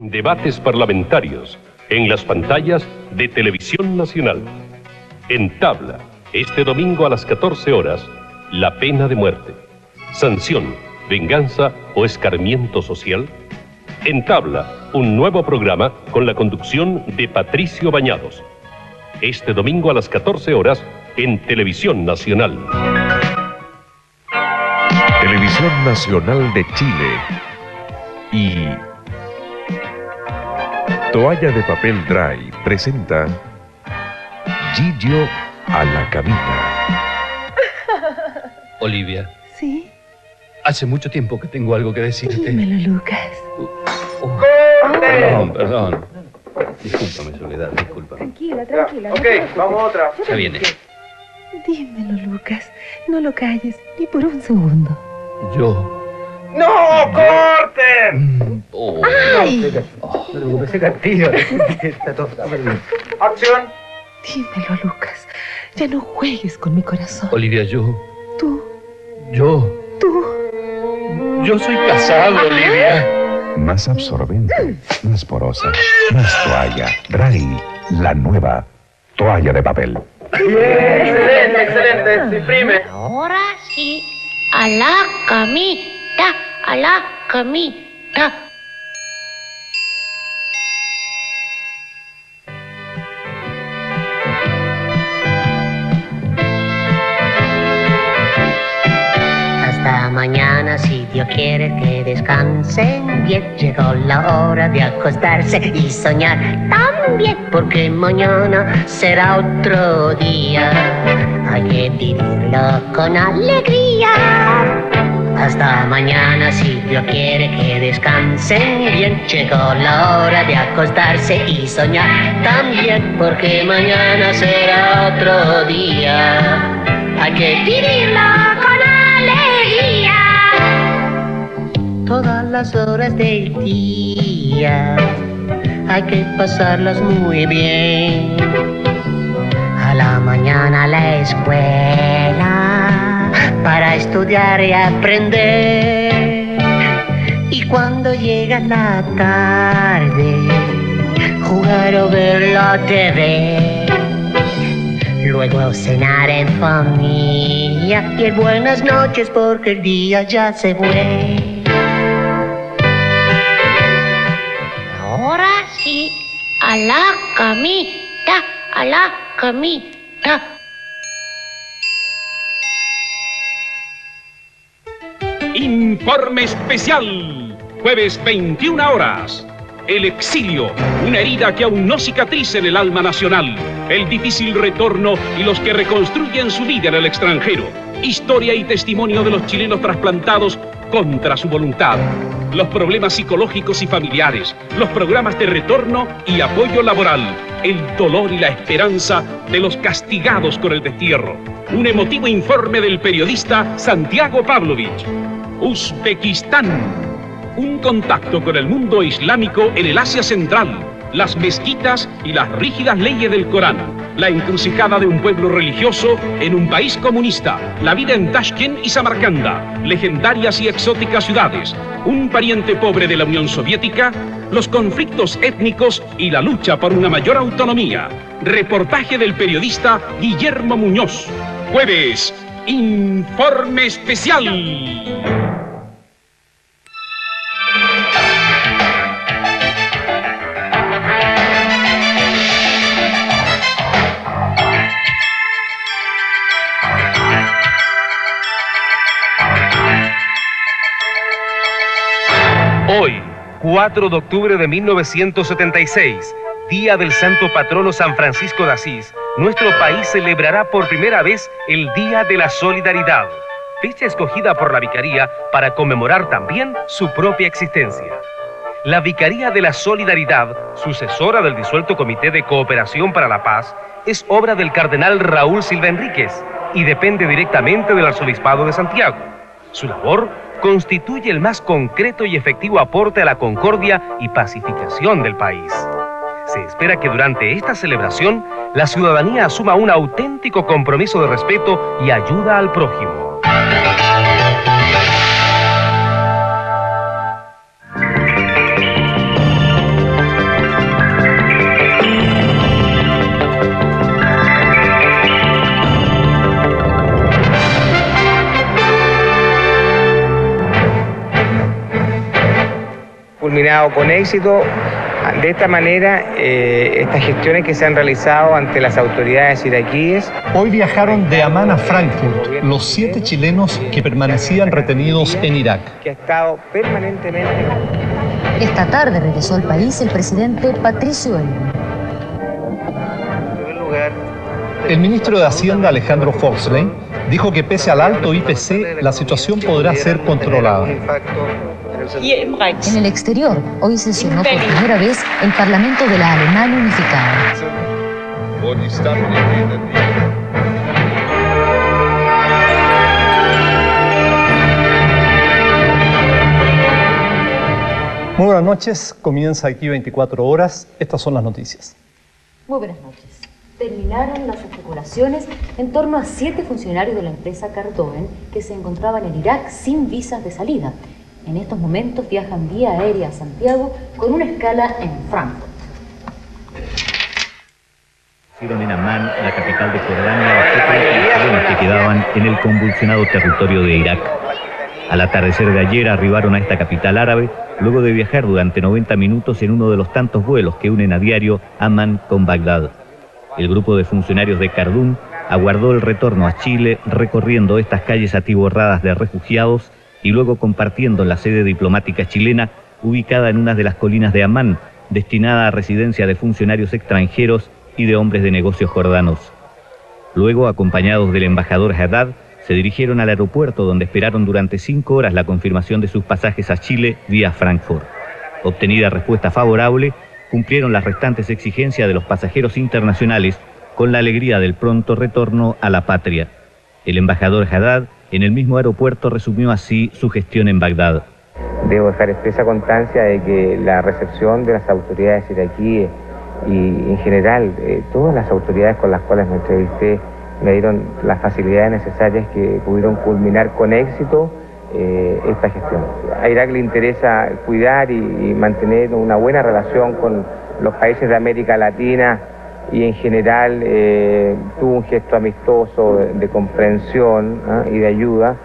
Debates parlamentarios en las pantallas de Televisión Nacional. En Tabla, este domingo a las 14 horas, la pena de muerte. Sanción, venganza o escarmiento social. En Tabla, un nuevo programa con la conducción de Patricio Bañados. Este domingo a las 14 horas en Televisión Nacional. Televisión Nacional de Chile y Toalla de Papel Dry presenta Gillo a la camita. Olivia. ¿Sí? Hace mucho tiempo que tengo algo que decirte. Dímelo, Lucas. Perdón. Discúlpame, Soledad, discúlpame. Tranquila. Ok, vamos a otra. Ya viene. Dímelo, Lucas. No lo calles ni por un segundo. Yo... ¡No, corte! ¡Ay! No te preocupes, ese castillo. Está todo perdido. ¡Acción! Dímelo, Lucas. Ya no juegues con mi corazón. Olivia, yo Tú. soy casado, Olivia. Más absorbente, más porosa, más toalla. Dry, la nueva toalla de papel. Excelente. Se imprime. Ahora sí, a la camita. Hasta mañana, si Dios quiere que descansen bien. Llegó la hora de acostarse y soñar también, porque mañana será otro día. Hay que vivirlo con alegría. Hasta mañana, si Dios quiere que descansen bien. Llegó la hora de acostarse y soñar también, porque mañana será otro día. Hay que vivirlo con alegría. Todas las horas del día hay que pasarlas muy bien. A la mañana a la escuela para estudiar y aprender. Y cuando llega la tarde, jugar o ver la TV. Luego cenar en familia y el buenas noches porque el día ya se fue. Ahora sí, a la camita. Informe especial, jueves 21 horas. El exilio, una herida que aún no cicatriza en el alma nacional. El difícil retorno y los que reconstruyen su vida en el extranjero. Historia y testimonio de los chilenos trasplantados contra su voluntad. Los problemas psicológicos y familiares. Los programas de retorno y apoyo laboral. El dolor y la esperanza de los castigados con el destierro. Un emotivo informe del periodista Santiago Pavlovich. Uzbekistán. Un contacto con el mundo islámico en el Asia Central, las mezquitas y las rígidas leyes del Corán, la encrucijada de un pueblo religioso en un país comunista, la vida en Tashkent y Samarcanda, legendarias y exóticas ciudades, un pariente pobre de la Unión Soviética, los conflictos étnicos y la lucha por una mayor autonomía. Reportaje del periodista Guillermo Muñoz. Jueves, Informe Especial. Hoy, 4 de octubre de 1976, día del santo patrono San Francisco de Asís, nuestro país celebrará por primera vez el Día de la Solidaridad, fecha escogida por la Vicaría para conmemorar también su propia existencia. La Vicaría de la Solidaridad, sucesora del disuelto Comité de Cooperación para la Paz, es obra del cardenal Raúl Silva Enríquez y depende directamente del Arzobispado de Santiago. Su labor constituye el más concreto y efectivo aporte a la concordia y pacificación del país. Se espera que durante esta celebración la ciudadanía asuma un auténtico compromiso de respeto y ayuda al prójimo. culminado con éxito. De esta manera, estas gestiones que se han realizado ante las autoridades iraquíes. Hoy viajaron de Amán a Frankfurt los 7 chilenos que permanecían retenidos en Irak. Que ha estado permanentemente. Esta tarde regresó al país el presidente Patricio Elwin. El ministro de Hacienda, Alejandro Forsley, dijo que pese al alto IPC, la situación podrá ser controlada. En el exterior, hoy sesionó por primera vez el Parlamento de la Alemania Unificada. Muy buenas noches, comienza aquí 24 horas, estas son las noticias. Muy buenas noches. Terminaron las especulaciones en torno a 7 funcionarios de la empresa Cardoen que se encontraban en Irak sin visas de salida. En estos momentos viajan vía aérea a Santiago con una escala en Frankfurt. En Amán, la capital de Jordania, los que quedaban en el convulsionado territorio de Irak. Al atardecer de ayer arribaron a esta capital árabe, luego de viajar durante 90 minutos en uno de los tantos vuelos que unen a diario Amán con Bagdad. El grupo de funcionarios de Kardum aguardó el retorno a Chile recorriendo estas calles atiborradas de refugiados y luego compartiendo la sede diplomática chilena ubicada en una de las colinas de Amán, destinada a residencia de funcionarios extranjeros y de hombres de negocios jordanos. Luego, acompañados del embajador Haddad, se dirigieron al aeropuerto donde esperaron durante 5 horas la confirmación de sus pasajes a Chile vía Frankfurt. Obtenida respuesta favorable, cumplieron las restantes exigencias de los pasajeros internacionales con la alegría del pronto retorno a la patria. El embajador Haddad en el mismo aeropuerto resumió así su gestión en Bagdad. Debo dejar expresa constancia de que la recepción de las autoridades iraquíes y en general todas las autoridades con las cuales me entrevisté me dieron las facilidades necesarias que pudieron culminar con éxito esta gestión. A Irak le interesa cuidar y mantener una buena relación con los países de América Latina y en general tuvo un gesto amistoso de comprensión y de ayuda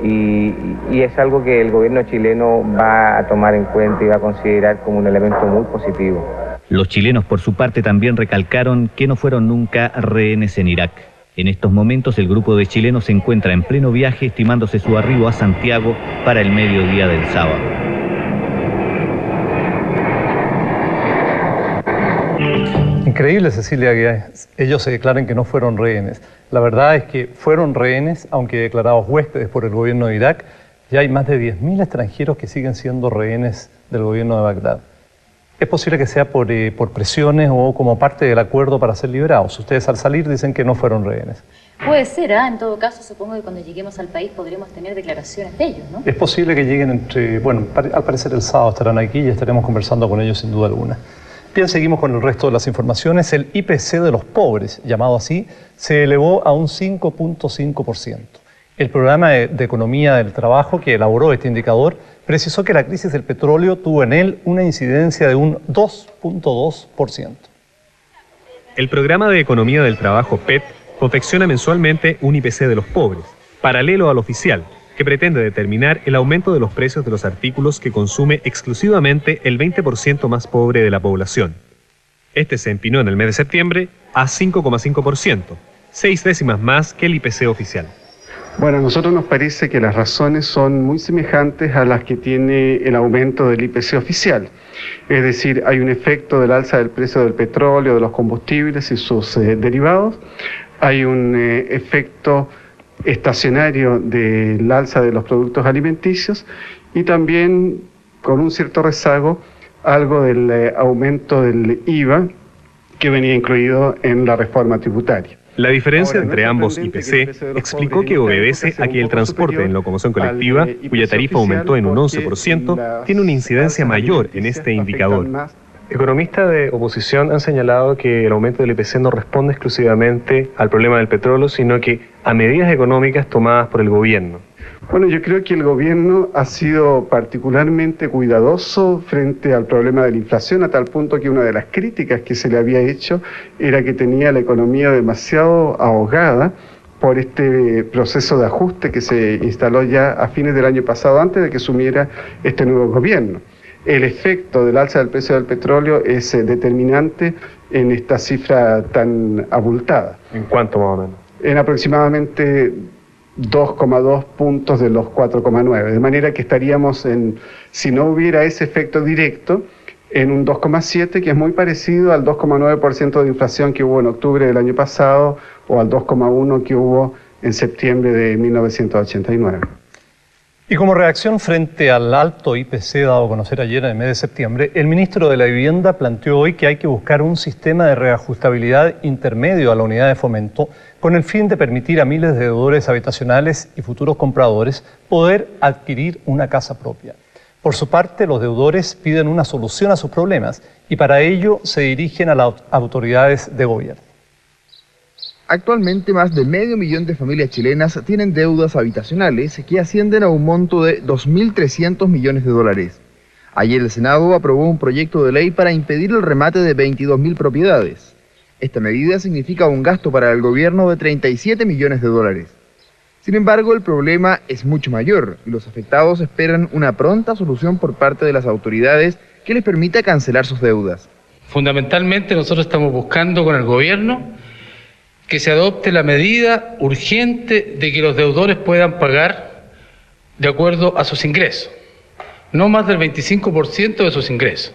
y es algo que el gobierno chileno va a tomar en cuenta y va a considerar como un elemento muy positivo. Los chilenos por su parte también recalcaron que no fueron nunca rehenes en Irak. En estos momentos el grupo de chilenos se encuentra en pleno viaje, estimándose su arribo a Santiago para el mediodía del sábado. Increíble, Cecilia, que ellos se declaren que no fueron rehenes. La verdad es que fueron rehenes, aunque declarados huéspedes por el gobierno de Irak. Ya hay más de 10.000 extranjeros que siguen siendo rehenes del gobierno de Bagdad. Es posible que sea por presiones o como parte del acuerdo para ser liberados. Ustedes al salir dicen que no fueron rehenes. Puede ser, en todo caso supongo que cuando lleguemos al país podremos tener declaraciones de ellos, ¿no? Es posible que lleguen al parecer el sábado estarán aquí y estaremos conversando con ellos sin duda alguna. Bien, seguimos con el resto de las informaciones. El IPC de los pobres, llamado así, se elevó a un 5.5%. El programa de economía del trabajo que elaboró este indicador precisó que la crisis del petróleo tuvo en él una incidencia de un 2.2%. El programa de economía del trabajo PET confecciona mensualmente un IPC de los pobres, paralelo al oficial, que pretende determinar el aumento de los precios de los artículos que consume exclusivamente el 20% más pobre de la población. Este se empinó en el mes de septiembre a 5,5%, 6 décimas más que el IPC oficial. Bueno, a nosotros nos parece que las razones son muy semejantes a las que tiene el aumento del IPC oficial. Es decir, hay un efecto del alza del precio del petróleo, de los combustibles y sus derivados. Hay un efecto estacionario del alza de los productos alimenticios y también, con un cierto rezago, algo del aumento del IVA que venía incluido en la reforma tributaria. La diferencia entre ambos IPC explicó que obedece a que el transporte en locomoción colectiva, cuya tarifa aumentó en un 11%, tiene una incidencia mayor en este indicador. Economistas de oposición han señalado que el aumento del IPC no responde exclusivamente al problema del petróleo, sino que a medidas económicas tomadas por el gobierno. Bueno, yo creo que el gobierno ha sido particularmente cuidadoso frente al problema de la inflación, a tal punto que una de las críticas que se le había hecho era que tenía la economía demasiado ahogada por este proceso de ajuste que se instaló ya a fines del año pasado, antes de que asumiera este nuevo gobierno. el efecto del alza del precio del petróleo es determinante en esta cifra tan abultada. ¿En cuánto más o menos? En aproximadamente 2,2 puntos de los 4,9, de manera que estaríamos si no hubiera ese efecto directo, en un 2,7, que es muy parecido al 2,9% de inflación que hubo en octubre del año pasado o al 2,1 que hubo en septiembre de 1989. Y como reacción frente al alto IPC dado a conocer ayer en el mes de septiembre, el ministro de la Vivienda planteó hoy que hay que buscar un sistema de reajustabilidad intermedio a la unidad de fomento con el fin de permitir a miles de deudores habitacionales y futuros compradores poder adquirir una casa propia. Por su parte, los deudores piden una solución a sus problemas y para ello se dirigen a las autoridades de gobierno. Actualmente más de 500.000 de familias chilenas tienen deudas habitacionales que ascienden a un monto de 2.300 millones de dólares. Ayer el Senado aprobó un proyecto de ley para impedir el remate de 22.000 propiedades. Esta medida significa un gasto para el gobierno de 37 millones de dólares. Sin embargo, el problema es mucho mayor y los afectados esperan una pronta solución por parte de las autoridades que les permita cancelar sus deudas. Fundamentalmente nosotros estamos buscando con el gobierno que se adopte la medida urgente de que los deudores puedan pagar de acuerdo a sus ingresos, no más del 25% de sus ingresos.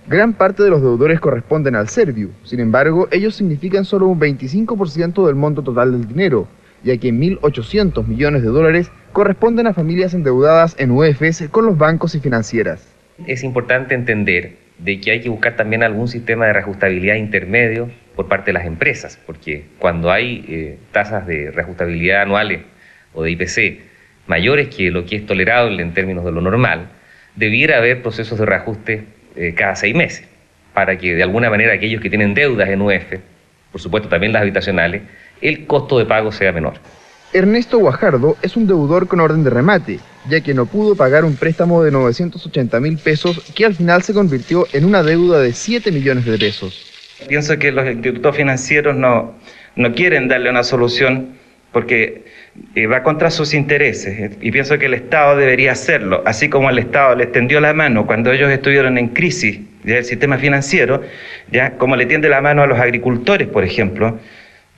Gran parte de los deudores corresponden al Serviu, sin embargo, ellos significan solo un 25% del monto total del dinero, ya que 1.800 millones de dólares corresponden a familias endeudadas en UEFs con los bancos y financieras. Es importante entender de que hay que buscar también algún sistema de reajustabilidad intermedio por parte de las empresas, porque cuando hay tasas de reajustabilidad anuales o de IPC mayores que lo que es tolerable en términos de lo normal, debiera haber procesos de reajuste cada 6 meses, para que de alguna manera aquellos que tienen deudas en UEF, por supuesto también las habitacionales, el costo de pago sea menor. Ernesto Guajardo es un deudor con orden de remate, ya que no pudo pagar un préstamo de 980.000 pesos que al final se convirtió en una deuda de 7 millones de pesos. Pienso que los institutos financieros no quieren darle una solución porque va contra sus intereses y pienso que el Estado debería hacerlo, así como el Estado les tendió la mano cuando ellos estuvieron en crisis del sistema financiero, ya como le tiende la mano a los agricultores, por ejemplo,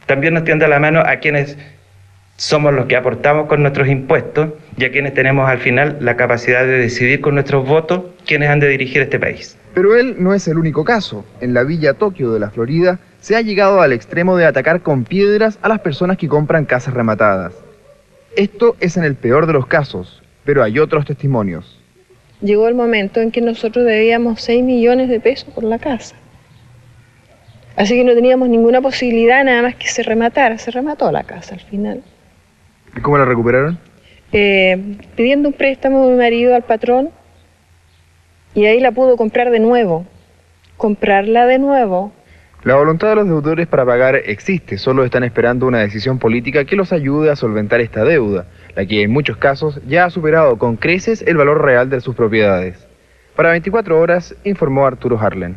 también nos tiende la mano a quienes somos los que aportamos con nuestros impuestos y a quienes tenemos al final la capacidad de decidir con nuestros votos quiénes han de dirigir este país. Pero él no es el único caso. En la Villa Tokio de la Florida se ha llegado al extremo de atacar con piedras a las personas que compran casas rematadas. Esto es en el peor de los casos, pero hay otros testimonios. Llegó el momento en que nosotros debíamos 6 millones de pesos por la casa. Así que no teníamos ninguna posibilidad nada más que se rematara. Se remató la casa al final. ¿Y cómo la recuperaron? Pidiendo un préstamo de mi marido al patrón y ahí la pudo comprar de nuevo. Comprarla de nuevo. La voluntad de los deudores para pagar existe, solo están esperando una decisión política que los ayude a solventar esta deuda, la que en muchos casos ya ha superado con creces el valor real de sus propiedades. Para 24 horas, informó Arturo Harlen.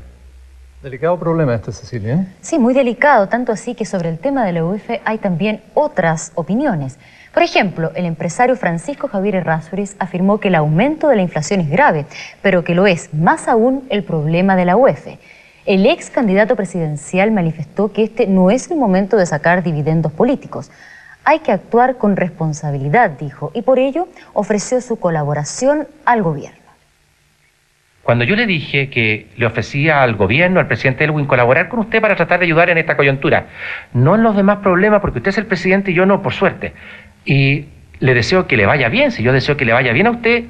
Delicado problema este, Cecilia. Sí, muy delicado, tanto así que sobre el tema de la UEF hay también otras opiniones. Por ejemplo, el empresario Francisco Javier Errázuriz afirmó que el aumento de la inflación es grave, pero que lo es más aún el problema de la UEF. El ex candidato presidencial manifestó que este no es el momento de sacar dividendos políticos. Hay que actuar con responsabilidad, dijo, y por ello ofreció su colaboración al gobierno. Cuando yo le dije que le ofrecía al gobierno, al presidente Elwin, colaborar con usted para tratar de ayudar en esta coyuntura, no en los demás problemas, porque usted es el presidente y yo no, por suerte. Y le deseo que le vaya bien, si yo deseo que le vaya bien a usted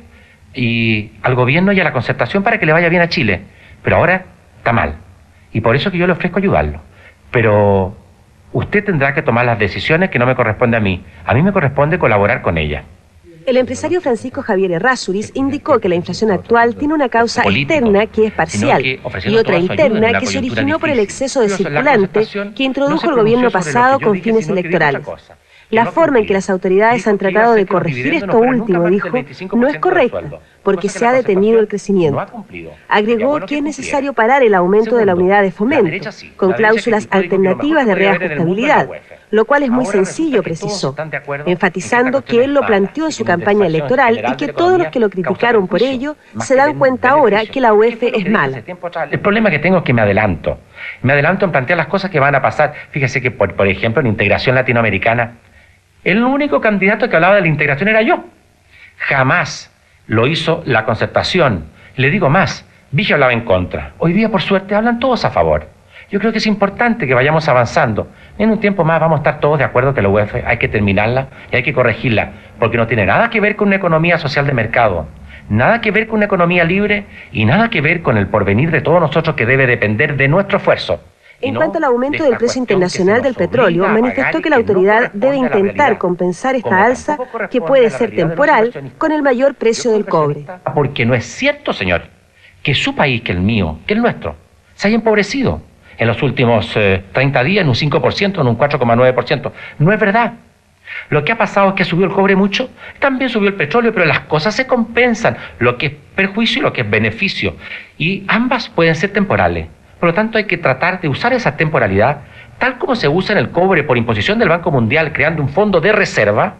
y al gobierno y a la concertación para que le vaya bien a Chile. Pero ahora está mal. Y por eso que yo le ofrezco ayudarlo. Pero usted tendrá que tomar las decisiones que no me corresponde a mí. A mí me corresponde colaborar con ella. El empresario Francisco Javier Errázuriz indicó que la inflación actual tiene una causa externa que es parcial y otra interna que se originó por el exceso de circulante que introdujo el gobierno pasado con fines electorales. La forma en que las autoridades han tratado de corregir esto último, dijo, no es correcta, porque se ha detenido el crecimiento. Agregó que es necesario parar el aumento de la unidad de fomento, con cláusulas alternativas de reajustabilidad, lo cual es muy sencillo, precisó, enfatizando que él lo planteó en su campaña electoral y que todos los que lo criticaron por ello se dan cuenta ahora que la UEF es mala. El problema que tengo es que me adelanto en plantear las cosas que van a pasar. Fíjese que, por ejemplo, en integración latinoamericana, el único candidato que hablaba de la integración era yo. Jamás lo hizo la Concertación. Le digo más, Vigio hablaba en contra. Hoy día, por suerte, hablan todos a favor. Yo creo que es importante que vayamos avanzando. En un tiempo más vamos a estar todos de acuerdo que la UEF hay que terminarla y hay que corregirla, porque no tiene nada que ver con una economía social de mercado, nada que ver con una economía libre y nada que ver con el porvenir de todos nosotros, que debe depender de nuestro esfuerzo. En cuanto al aumento del precio internacional del petróleo, manifestó que la autoridad debe intentar compensar esta alza, que puede ser temporal, con el mayor precio del cobre. Porque no es cierto, señor, que su país, que el mío, que el nuestro, se haya empobrecido en los últimos 30 días en un 5%, en un 4,9%. No es verdad. Lo que ha pasado es que subió el cobre mucho, también subió el petróleo, pero las cosas se compensan, lo que es perjuicio y lo que es beneficio. Y ambas pueden ser temporales. Por lo tanto, hay que tratar de usar esa temporalidad, tal como se usa en el cobre por imposición del Banco Mundial, creando un fondo de reserva.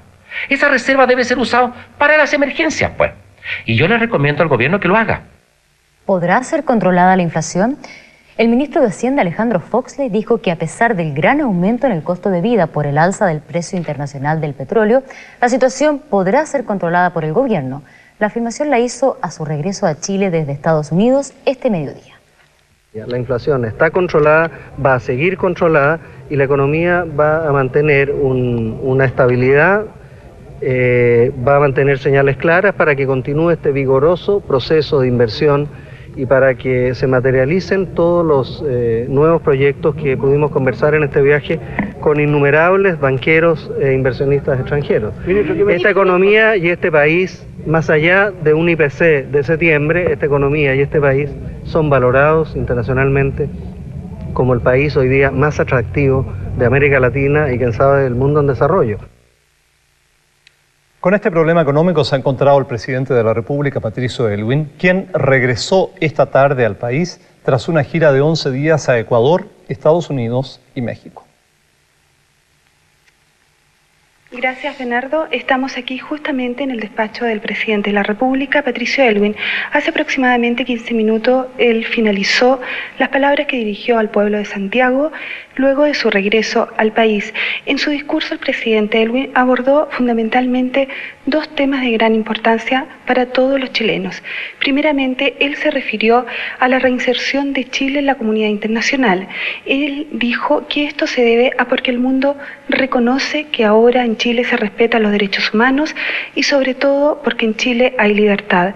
Esa reserva debe ser usada para las emergencias, pues. Y yo le recomiendo al gobierno que lo haga. ¿Podrá ser controlada la inflación? El ministro de Hacienda, Alejandro Foxley, dijo que a pesar del gran aumento en el costo de vida por el alza del precio internacional del petróleo, la situación podrá ser controlada por el gobierno. La afirmación la hizo a su regreso a Chile desde Estados Unidos este mediodía. La inflación está controlada, va a seguir controlada y la economía va a mantener una estabilidad, va a mantener señales claras para que continúe este vigoroso proceso de inversión y para que se materialicen todos los nuevos proyectos que pudimos conversar en este viaje con innumerables banqueros e inversionistas extranjeros. Esta economía y este país, más allá de un IPC de septiembre, esta economía y este país son valorados internacionalmente como el país hoy día más atractivo de América Latina y, quién sabe, del mundo en desarrollo. Con este problema económico se ha encontrado el presidente de la República, Patricio Aylwin, quien regresó esta tarde al país tras una gira de 11 días a Ecuador, Estados Unidos y México. Gracias, Bernardo. Estamos aquí justamente en el despacho del presidente de la República, Patricio Aylwin. Hace aproximadamente 15 minutos él finalizó las palabras que dirigió al pueblo de Santiago luego de su regreso al país. En su discurso, el presidente Aylwin abordó fundamentalmente dos temas de gran importancia para todos los chilenos. Primeramente, él se refirió a la reinserción de Chile en la comunidad internacional. Él dijo que esto se debe a porque el mundo reconoce que ahora en Chile se respetan los derechos humanos y sobre todo porque en Chile hay libertad.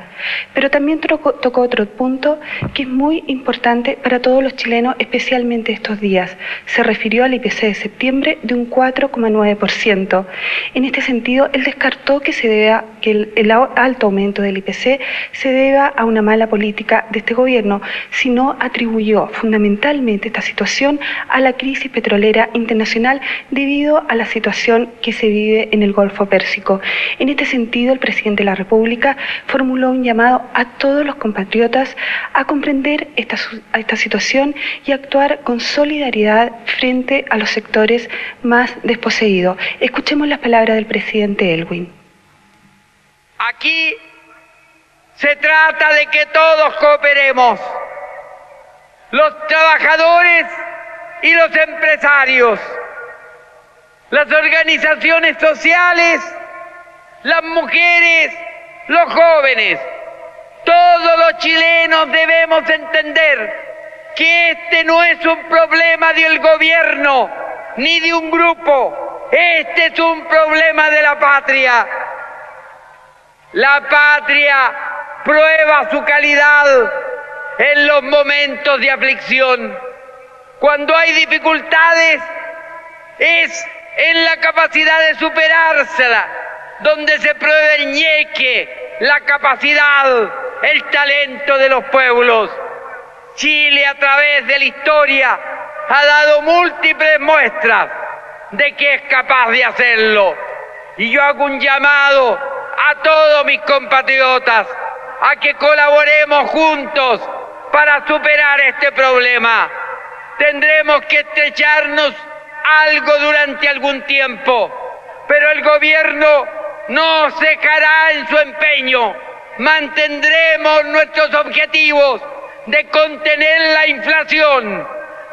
Pero también tocó otro punto que es muy importante para todos los chilenos, especialmente estos días. Se refirió al IPC de septiembre de un 4,9%. En este sentido, él descartó que el alto aumento del IPC se deba a una mala política de este gobierno, sino atribuyó fundamentalmente esta situación a la crisis petrolera internacional debido a la situación que se vive en el Golfo Pérsico. En este sentido, el presidente de la República formuló un llamado a todos los compatriotas a comprender esta situación y actuar con solidaridad frente a los sectores más desposeídos. Escuchemos las palabras del presidente Aylwin. Aquí se trata de que todos cooperemos, los trabajadores y los empresarios, las organizaciones sociales, las mujeres, los jóvenes. Todos los chilenos debemos entender que este no es un problema del gobierno ni de un grupo, este es un problema de la patria. La patria prueba su calidad en los momentos de aflicción. Cuando hay dificultades es en la capacidad de superársela, donde se prueba el ñeque, la capacidad, el talento de los pueblos. Chile, a través de la historia, ha dado múltiples muestras de que es capaz de hacerlo. Y yo hago un llamado a todos mis compatriotas a que colaboremos juntos para superar este problema. Tendremos que estrecharnos algo durante algún tiempo, pero el gobierno no cejará en su empeño. Mantendremos nuestros objetivos de contener la inflación,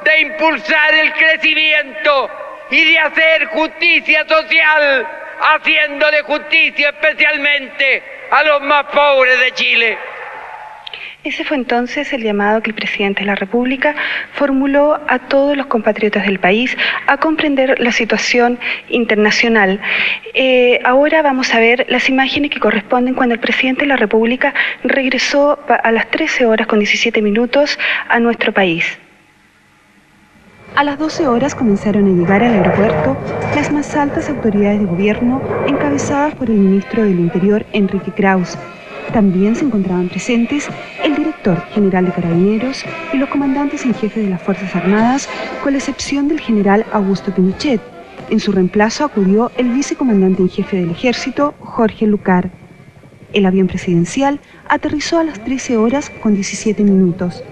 de impulsar el crecimiento y de hacer justicia social, haciéndole justicia especialmente a los más pobres de Chile. Ese fue entonces el llamado que el presidente de la República formuló a todos los compatriotas del país a comprender la situación internacional. Ahora vamos a ver las imágenes que corresponden cuando el presidente de la República regresó a las 13 horas con 17 minutos a nuestro país. A las 12 horas comenzaron a llegar al aeropuerto las más altas autoridades de gobierno encabezadas por el ministro del Interior, Enrique Krauss. También se encontraban presentes el director general de Carabineros y los comandantes en jefe de las Fuerzas Armadas, con la excepción del general Augusto Pinochet. En su reemplazo acudió el vicecomandante en jefe del Ejército, Jorge Lucar. El avión presidencial aterrizó a las 13 horas con 17 minutos.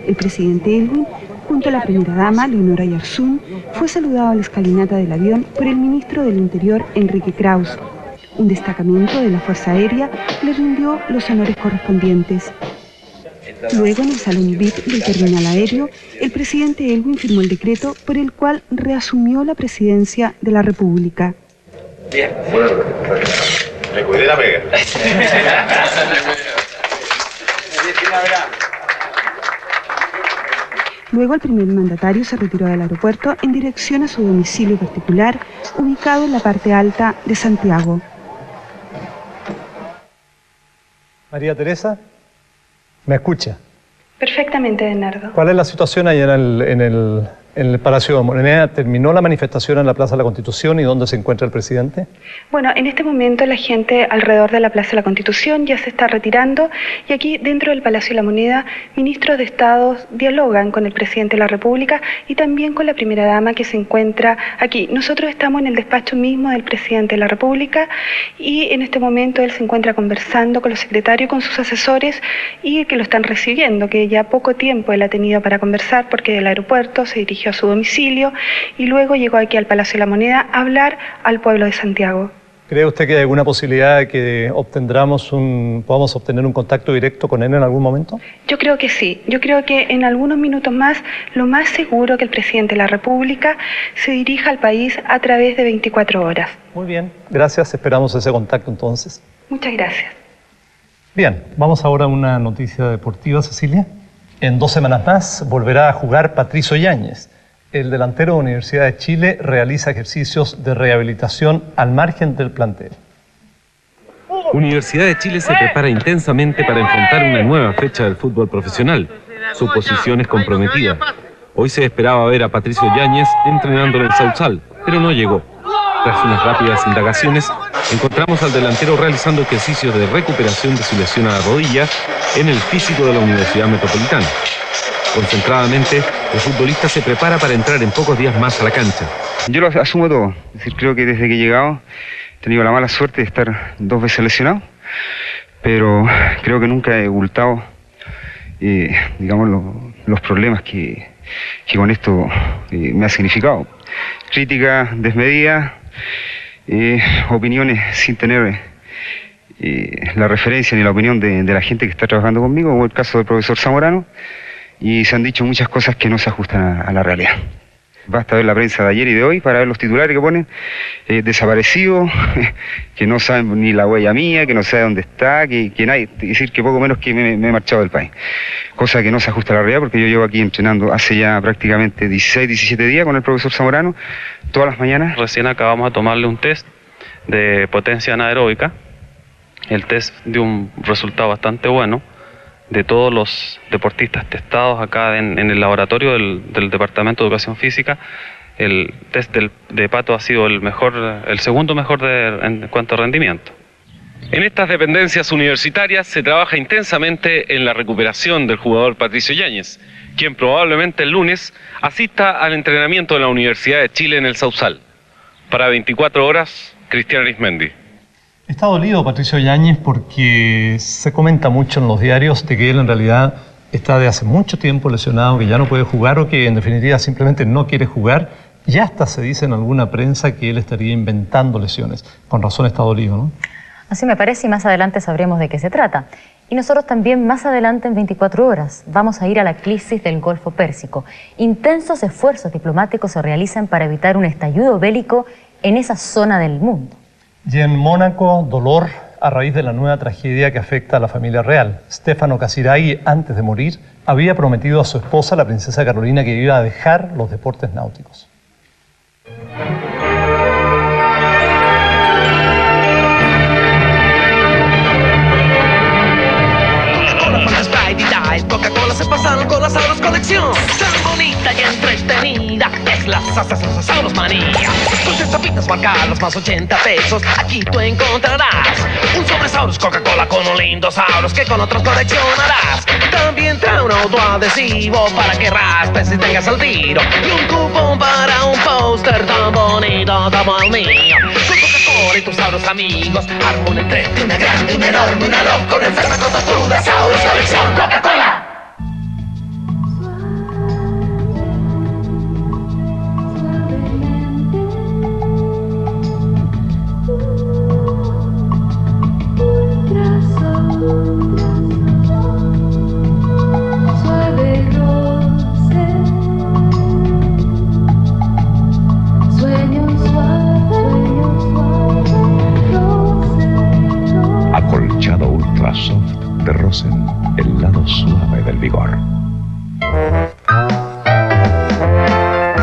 El presidente Elwin, junto a la primera dama, Leonora Yarzún, fue saludado a la escalinata del avión por el ministro del Interior, Enrique Krauss. Un destacamento de la Fuerza Aérea le rindió los honores correspondientes. Luego, en el salón VIP del terminal aéreo, el presidente Elwin firmó el decreto por el cual reasumió la presidencia de la República. Bien. Me cuidé la pega. Luego el primer mandatario se retiró del aeropuerto en dirección a su domicilio particular, ubicado en la parte alta de Santiago. María Teresa, ¿me escucha? Perfectamente, Bernardo. ¿Cuál es la situación ahí en el Palacio de Moneda? ¿Terminó la manifestación en la Plaza de la Constitución y dónde se encuentra el presidente? Bueno, en este momento la gente alrededor de la Plaza de la Constitución ya se está retirando y aquí dentro del Palacio de la Moneda, ministros de Estado dialogan con el presidente de la República y también con la primera dama que se encuentra aquí. Nosotros estamos en el despacho mismo del presidente de la República y en este momento él se encuentra conversando con los secretarios, con sus asesores y que lo están recibiendo, que ya poco tiempo él ha tenido para conversar porque del aeropuerto se dirigió a su domicilio y luego llegó aquí al Palacio de la Moneda a hablar al pueblo de Santiago. ¿Cree usted que hay alguna posibilidad de que podamos obtener un contacto directo con él en algún momento? Yo creo que sí. Yo creo que en algunos minutos más, lo más seguro que el presidente de la República se dirija al país a través de 24 horas. Muy bien, gracias. Esperamos ese contacto entonces. Muchas gracias. Bien, vamos ahora a una noticia deportiva, Cecilia. En 2 semanas más volverá a jugar Patricio Yáñez. El delantero de Universidad de Chile realiza ejercicios de rehabilitación al margen del plantel. Universidad de Chile se prepara intensamente para enfrentar una nueva fecha del fútbol profesional. Su posición es comprometida. Hoy se esperaba ver a Patricio Yáñez entrenando en el Sauzal, pero no llegó. Tras unas rápidas indagaciones, encontramos al delantero realizando ejercicios de recuperación de su lesión a la rodilla en el físico de la Universidad Metropolitana. Concentradamente, el futbolista se prepara para entrar en pocos días más a la cancha. Yo lo asumo todo. Es decir, creo que desde que he llegado he tenido la mala suerte de estar 2 veces lesionado, pero creo que nunca he ocultado, digamos, los problemas que con esto me ha significado. Crítica desmedida, opiniones sin tener la referencia ni la opinión de la gente que está trabajando conmigo, como el caso del profesor Zamorano, y se han dicho muchas cosas que no se ajustan a la realidad. Basta ver la prensa de ayer y de hoy para ver los titulares que ponen, desaparecido, que no saben ni la huella mía, que no sabe dónde está, que nadie, es decir, que poco menos que me he marchado del país. Cosa que no se ajusta a la realidad porque yo llevo aquí entrenando hace ya prácticamente 16, 17 días con el profesor Zamorano, todas las mañanas. Recién acabamos de tomarle un test de potencia anaeróbica. El test dio un resultado bastante bueno. De todos los deportistas testados acá en el laboratorio del Departamento de Educación Física, el test de Pato ha sido el segundo mejor en cuanto a rendimiento. En estas dependencias universitarias se trabaja intensamente en la recuperación del jugador Patricio Yáñez, quien probablemente el lunes asista al entrenamiento de la Universidad de Chile en el Sauzal. Para 24 horas, Cristian Arismendi. Está dolido Patricio Yáñez porque se comenta mucho en los diarios de que él en realidad está de hace mucho tiempo lesionado, que ya no puede jugar o que en definitiva simplemente no quiere jugar. Y hasta se dice en alguna prensa que él estaría inventando lesiones. Con razón está dolido, ¿no? Así me parece, y más adelante sabremos de qué se trata. Y nosotros también más adelante en 24 horas vamos a ir a la crisis del Golfo Pérsico. Intensos esfuerzos diplomáticos se realizan para evitar un estallido bélico en esa zona del mundo. Y en Mónaco, dolor a raíz de la nueva tragedia que afecta a la familia real. Stefano Casiraghi, antes de morir, había prometido a su esposa, la princesa Carolina, que iba a dejar los deportes náuticos. Coca-Cola se pasaron con las Auros Colección. Tan bonita y entretenida es la Auros Manía. Con 6 tapitas marcadas más 80 pesos, aquí tú encontrarás un sobresauros Coca-Cola con un lindo Sauros que con otros coleccionarás. También trae un autoadhesivo para que raspes y tengas al tiro, y un cupón para un póster tan bonito como el mío. Con Coca-Cola y tus Sauros amigos, arma un entrete, una grande, una enorme, una loca, una enferma con tortugas. Auros Colección Coca-Cola. Acolchado Ultra Soft de Rosen, el lado suave del vigor.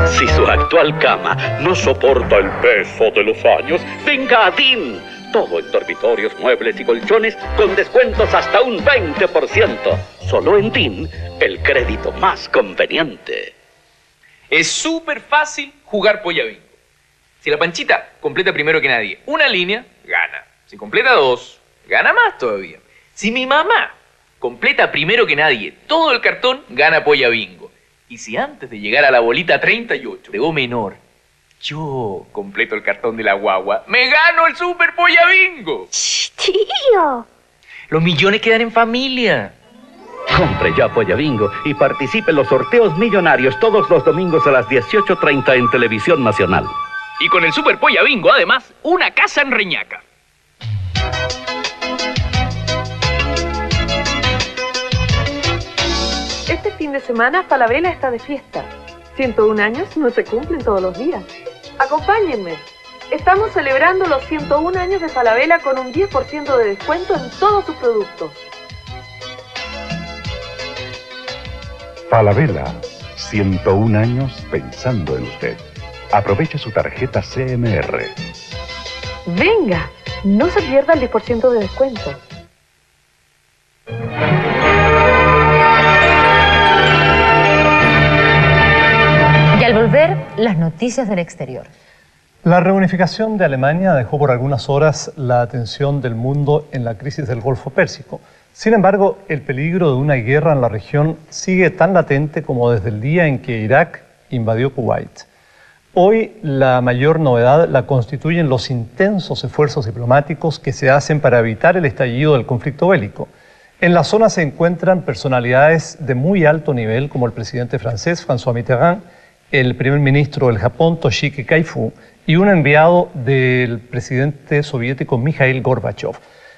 Si su actual cama no soporta el peso de los años, venga a DIN. Todo en dormitorios, muebles y colchones con descuentos hasta un 20%. Solo en DIN, el crédito más conveniente. Es súper fácil jugar Polla Bingo. Si la Panchita completa primero que nadie una línea, gana. Si completa 2, gana más todavía. Si mi mamá completa primero que nadie todo el cartón, gana Polla Bingo. Y si antes de llegar a la bolita 38 de O menor, yo completo el cartón de la guagua, ¡me gano el Super Polla Bingo! ¡Tío! Los millones quedan en familia. Compre ya Polla Bingo y participe en los sorteos millonarios todos los domingos a las 18:30 en Televisión Nacional. Y con el Super Polla Bingo, además, una casa en Reñaca. Este fin de semana Falabella está de fiesta. 101 años no se cumplen todos los días. Acompáñenme. Estamos celebrando los 101 años de Falabella con un 10% de descuento en todos sus productos. Falabella, 101 años pensando en usted. Aproveche su tarjeta CMR. Venga, no se pierda el 10% de descuento. Y al volver, las noticias del exterior. La reunificación de Alemania dejó por algunas horas la atención del mundo en la crisis del Golfo Pérsico. Sin embargo, el peligro de una guerra en la región sigue tan latente como desde el día en que Irak invadió Kuwait. Hoy la mayor novedad la constituyen los intensos esfuerzos diplomáticos que se hacen para evitar el estallido del conflicto bélico. En la zona se encuentran personalidades de muy alto nivel como el presidente francés François Mitterrand, el primer ministro del Japón Toshiki Kai-fu y un enviado del presidente soviético Mikhail Gorbachev.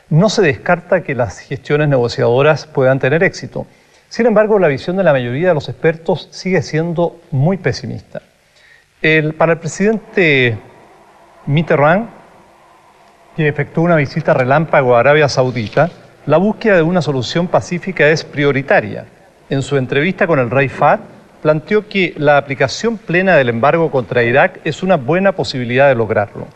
No se descarta que las gestiones negociadoras puedan tener éxito. Sin embargo, la visión de la mayoría de los expertos sigue siendo muy pesimista. Para el presidente Mitterrand, que efectuó una visita relámpago a Arabia Saudita, la búsqueda de una solución pacífica es prioritaria. En su entrevista con el rey Fahd, planteó que la aplicación plena del embargo contra Irak es una buena posibilidad de lograrlo.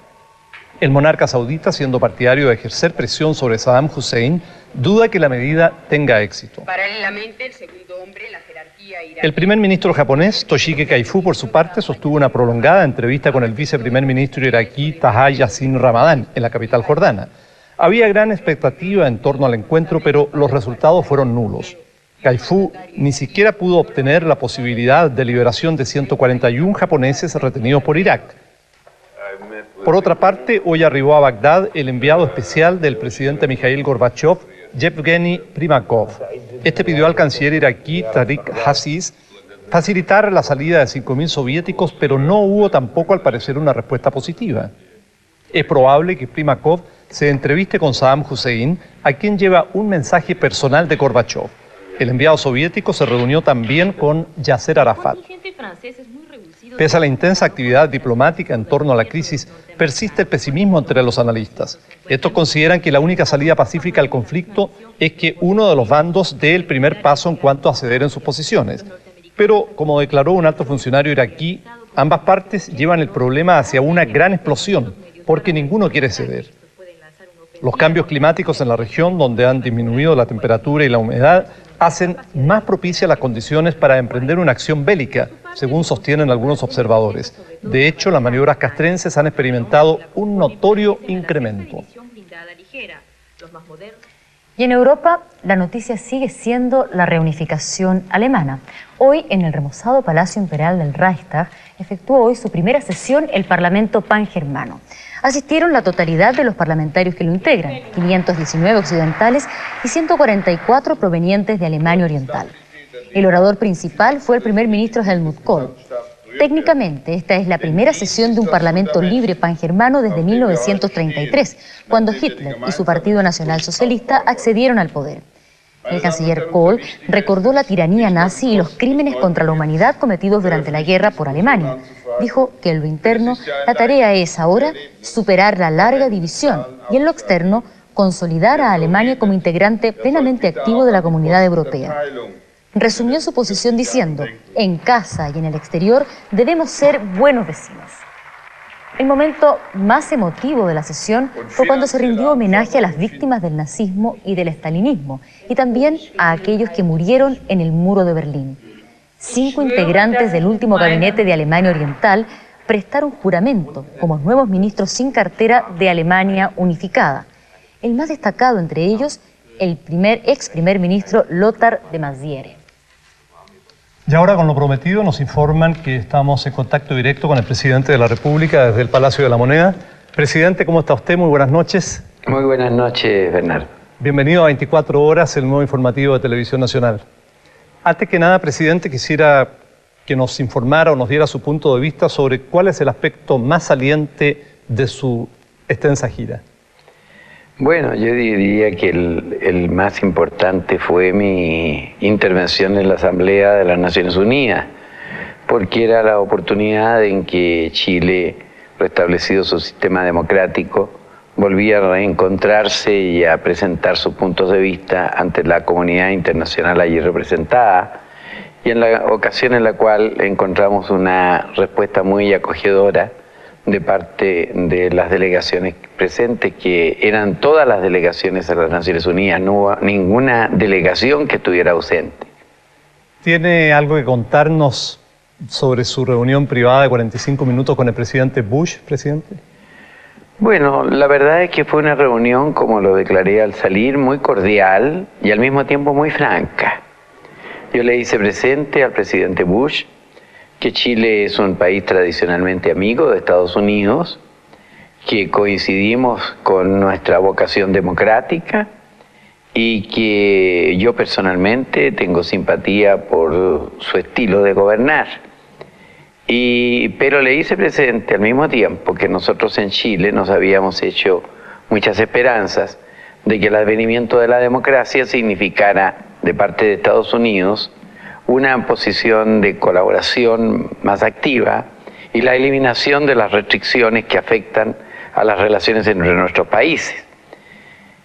El monarca saudita, siendo partidario de ejercer presión sobre Saddam Hussein, duda que la medida tenga éxito. Paralelamente, el segundo hombre en la jerarquía iraquí. El primer ministro japonés, Toshiki Kai-fu, por su parte, sostuvo una prolongada entrevista con el viceprimer ministro iraquí Taha Yassin Ramadan en la capital jordana. Había gran expectativa en torno al encuentro, pero los resultados fueron nulos. Kai-fu ni siquiera pudo obtener la posibilidad de liberación de 141 japoneses retenidos por Irak. Por otra parte, hoy arribó a Bagdad el enviado especial del presidente Mikhail Gorbachev, Yevgeny Primakov. Este pidió al canciller iraquí Tariq Aziz facilitar la salida de 5.000 soviéticos, pero no hubo tampoco, al parecer, una respuesta positiva. Es probable que Primakov se entreviste con Saddam Hussein, a quien lleva un mensaje personal de Gorbachev. El enviado soviético se reunió también con Yasser Arafat. Pese a la intensa actividad diplomática en torno a la crisis, persiste el pesimismo entre los analistas. Estos consideran que la única salida pacífica al conflicto es que uno de los bandos dé el primer paso en cuanto a ceder en sus posiciones. Pero, como declaró un alto funcionario iraquí, ambas partes llevan el problema hacia una gran explosión, porque ninguno quiere ceder. Los cambios climáticos en la región, donde han disminuido la temperatura y la humedad, hacen más propicias las condiciones para emprender una acción bélica, según sostienen algunos observadores. De hecho, las maniobras castrenses han experimentado un notorio incremento. Y en Europa, la noticia sigue siendo la reunificación alemana. Hoy, en el remozado Palacio Imperial del Reichstag, efectuó hoy su primera sesión el Parlamento Pangermano. Asistieron la totalidad de los parlamentarios que lo integran, 519 occidentales y 144 provenientes de Alemania Oriental. El orador principal fue el primer ministro Helmut Kohl. Técnicamente, esta es la primera sesión de un parlamento libre pangermano desde 1933, cuando Hitler y su Partido Nacional Socialista accedieron al poder. El canciller Kohl recordó la tiranía nazi y los crímenes contra la humanidad cometidos durante la guerra por Alemania. Dijo que en lo interno la tarea es ahora superar la larga división y en lo externo consolidar a Alemania como integrante plenamente activo de la comunidad europea. Resumió su posición diciendo: en casa y en el exterior debemos ser buenos vecinos. El momento más emotivo de la sesión fue cuando se rindió homenaje a las víctimas del nazismo y del estalinismo y también a aquellos que murieron en el muro de Berlín. 5 integrantes del último gabinete de Alemania Oriental prestaron juramento como nuevos ministros sin cartera de Alemania unificada. El más destacado entre ellos, el ex primer ministro Lothar de Maizière. Y ahora, con lo prometido, nos informan que estamos en contacto directo con el presidente de la República desde el Palacio de la Moneda. Presidente, ¿cómo está usted? Muy buenas noches. Muy buenas noches, Bernardo. Bienvenido a 24 Horas, el nuevo informativo de Televisión Nacional. Antes que nada, presidente, quisiera que nos informara o nos diera su punto de vista sobre cuál es el aspecto más saliente de su extensa gira. Bueno, yo diría que el más importante fue mi intervención en la Asamblea de las Naciones Unidas, porque era la oportunidad en que Chile, restablecido su sistema democrático, volvía a reencontrarse y a presentar sus puntos de vista ante la comunidad internacional allí representada, y en la ocasión en la cual encontramos una respuesta muy acogedora de parte de las delegaciones presentes, que eran todas las delegaciones de las Naciones Unidas, no hubo ninguna delegación que estuviera ausente. ¿Tiene algo que contarnos sobre su reunión privada de 45 minutos con el presidente Bush, presidente? Bueno, la verdad es que fue una reunión, como lo declaré al salir, muy cordial y al mismo tiempo muy franca. Yo le hice presente al presidente Bush que Chile es un país tradicionalmente amigo de Estados Unidos, que coincidimos con nuestra vocación democrática y que yo personalmente tengo simpatía por su estilo de gobernar. Pero le hice presente al mismo tiempo que nosotros en Chile nos habíamos hecho muchas esperanzas de que el advenimiento de la democracia significara de parte de Estados Unidos una posición de colaboración más activa y la eliminación de las restricciones que afectan a las relaciones entre nuestros países.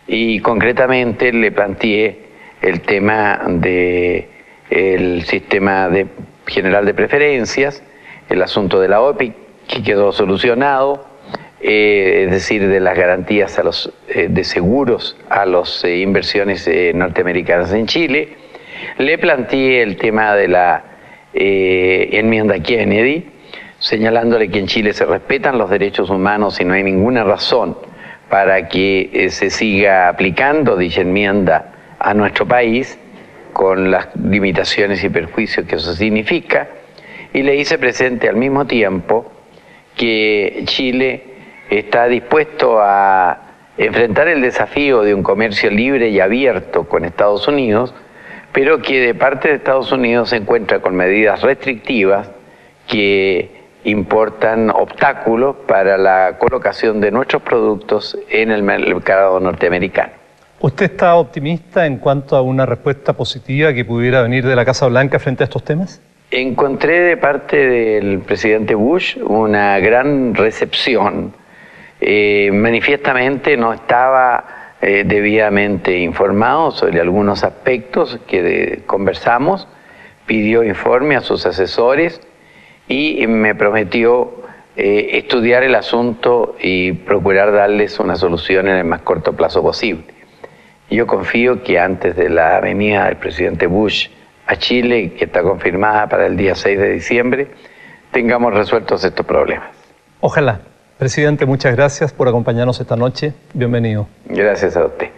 Y concretamente le planteé el tema del sistema general de preferencias, el asunto de la OPIC, que quedó solucionado, es decir, de las garantías de seguros a las inversiones norteamericanas en Chile. Le planteé el tema de la enmienda Kennedy, señalándole que en Chile se respetan los derechos humanos y no hay ninguna razón para que se siga aplicando dicha enmienda a nuestro país, con las limitaciones y perjuicios que eso significa. Y le hice presente al mismo tiempo que Chile está dispuesto a enfrentar el desafío de un comercio libre y abierto con Estados Unidos, pero que de parte de Estados Unidos se encuentra con medidas restrictivas que importan obstáculos para la colocación de nuestros productos en el mercado norteamericano. ¿Usted está optimista en cuanto a una respuesta positiva que pudiera venir de la Casa Blanca frente a estos temas? Encontré de parte del presidente Bush una gran recepción. Manifiestamente no estaba debidamente informado sobre algunos aspectos que conversamos, pidió informe a sus asesores y me prometió estudiar el asunto y procurar darles una solución en el más corto plazo posible. Yo confío que antes de la venida del presidente Bush a Chile, que está confirmada para el día 6 de diciembre, tengamos resueltos estos problemas. Ojalá. Presidente, muchas gracias por acompañarnos esta noche. Bienvenido. Gracias a usted.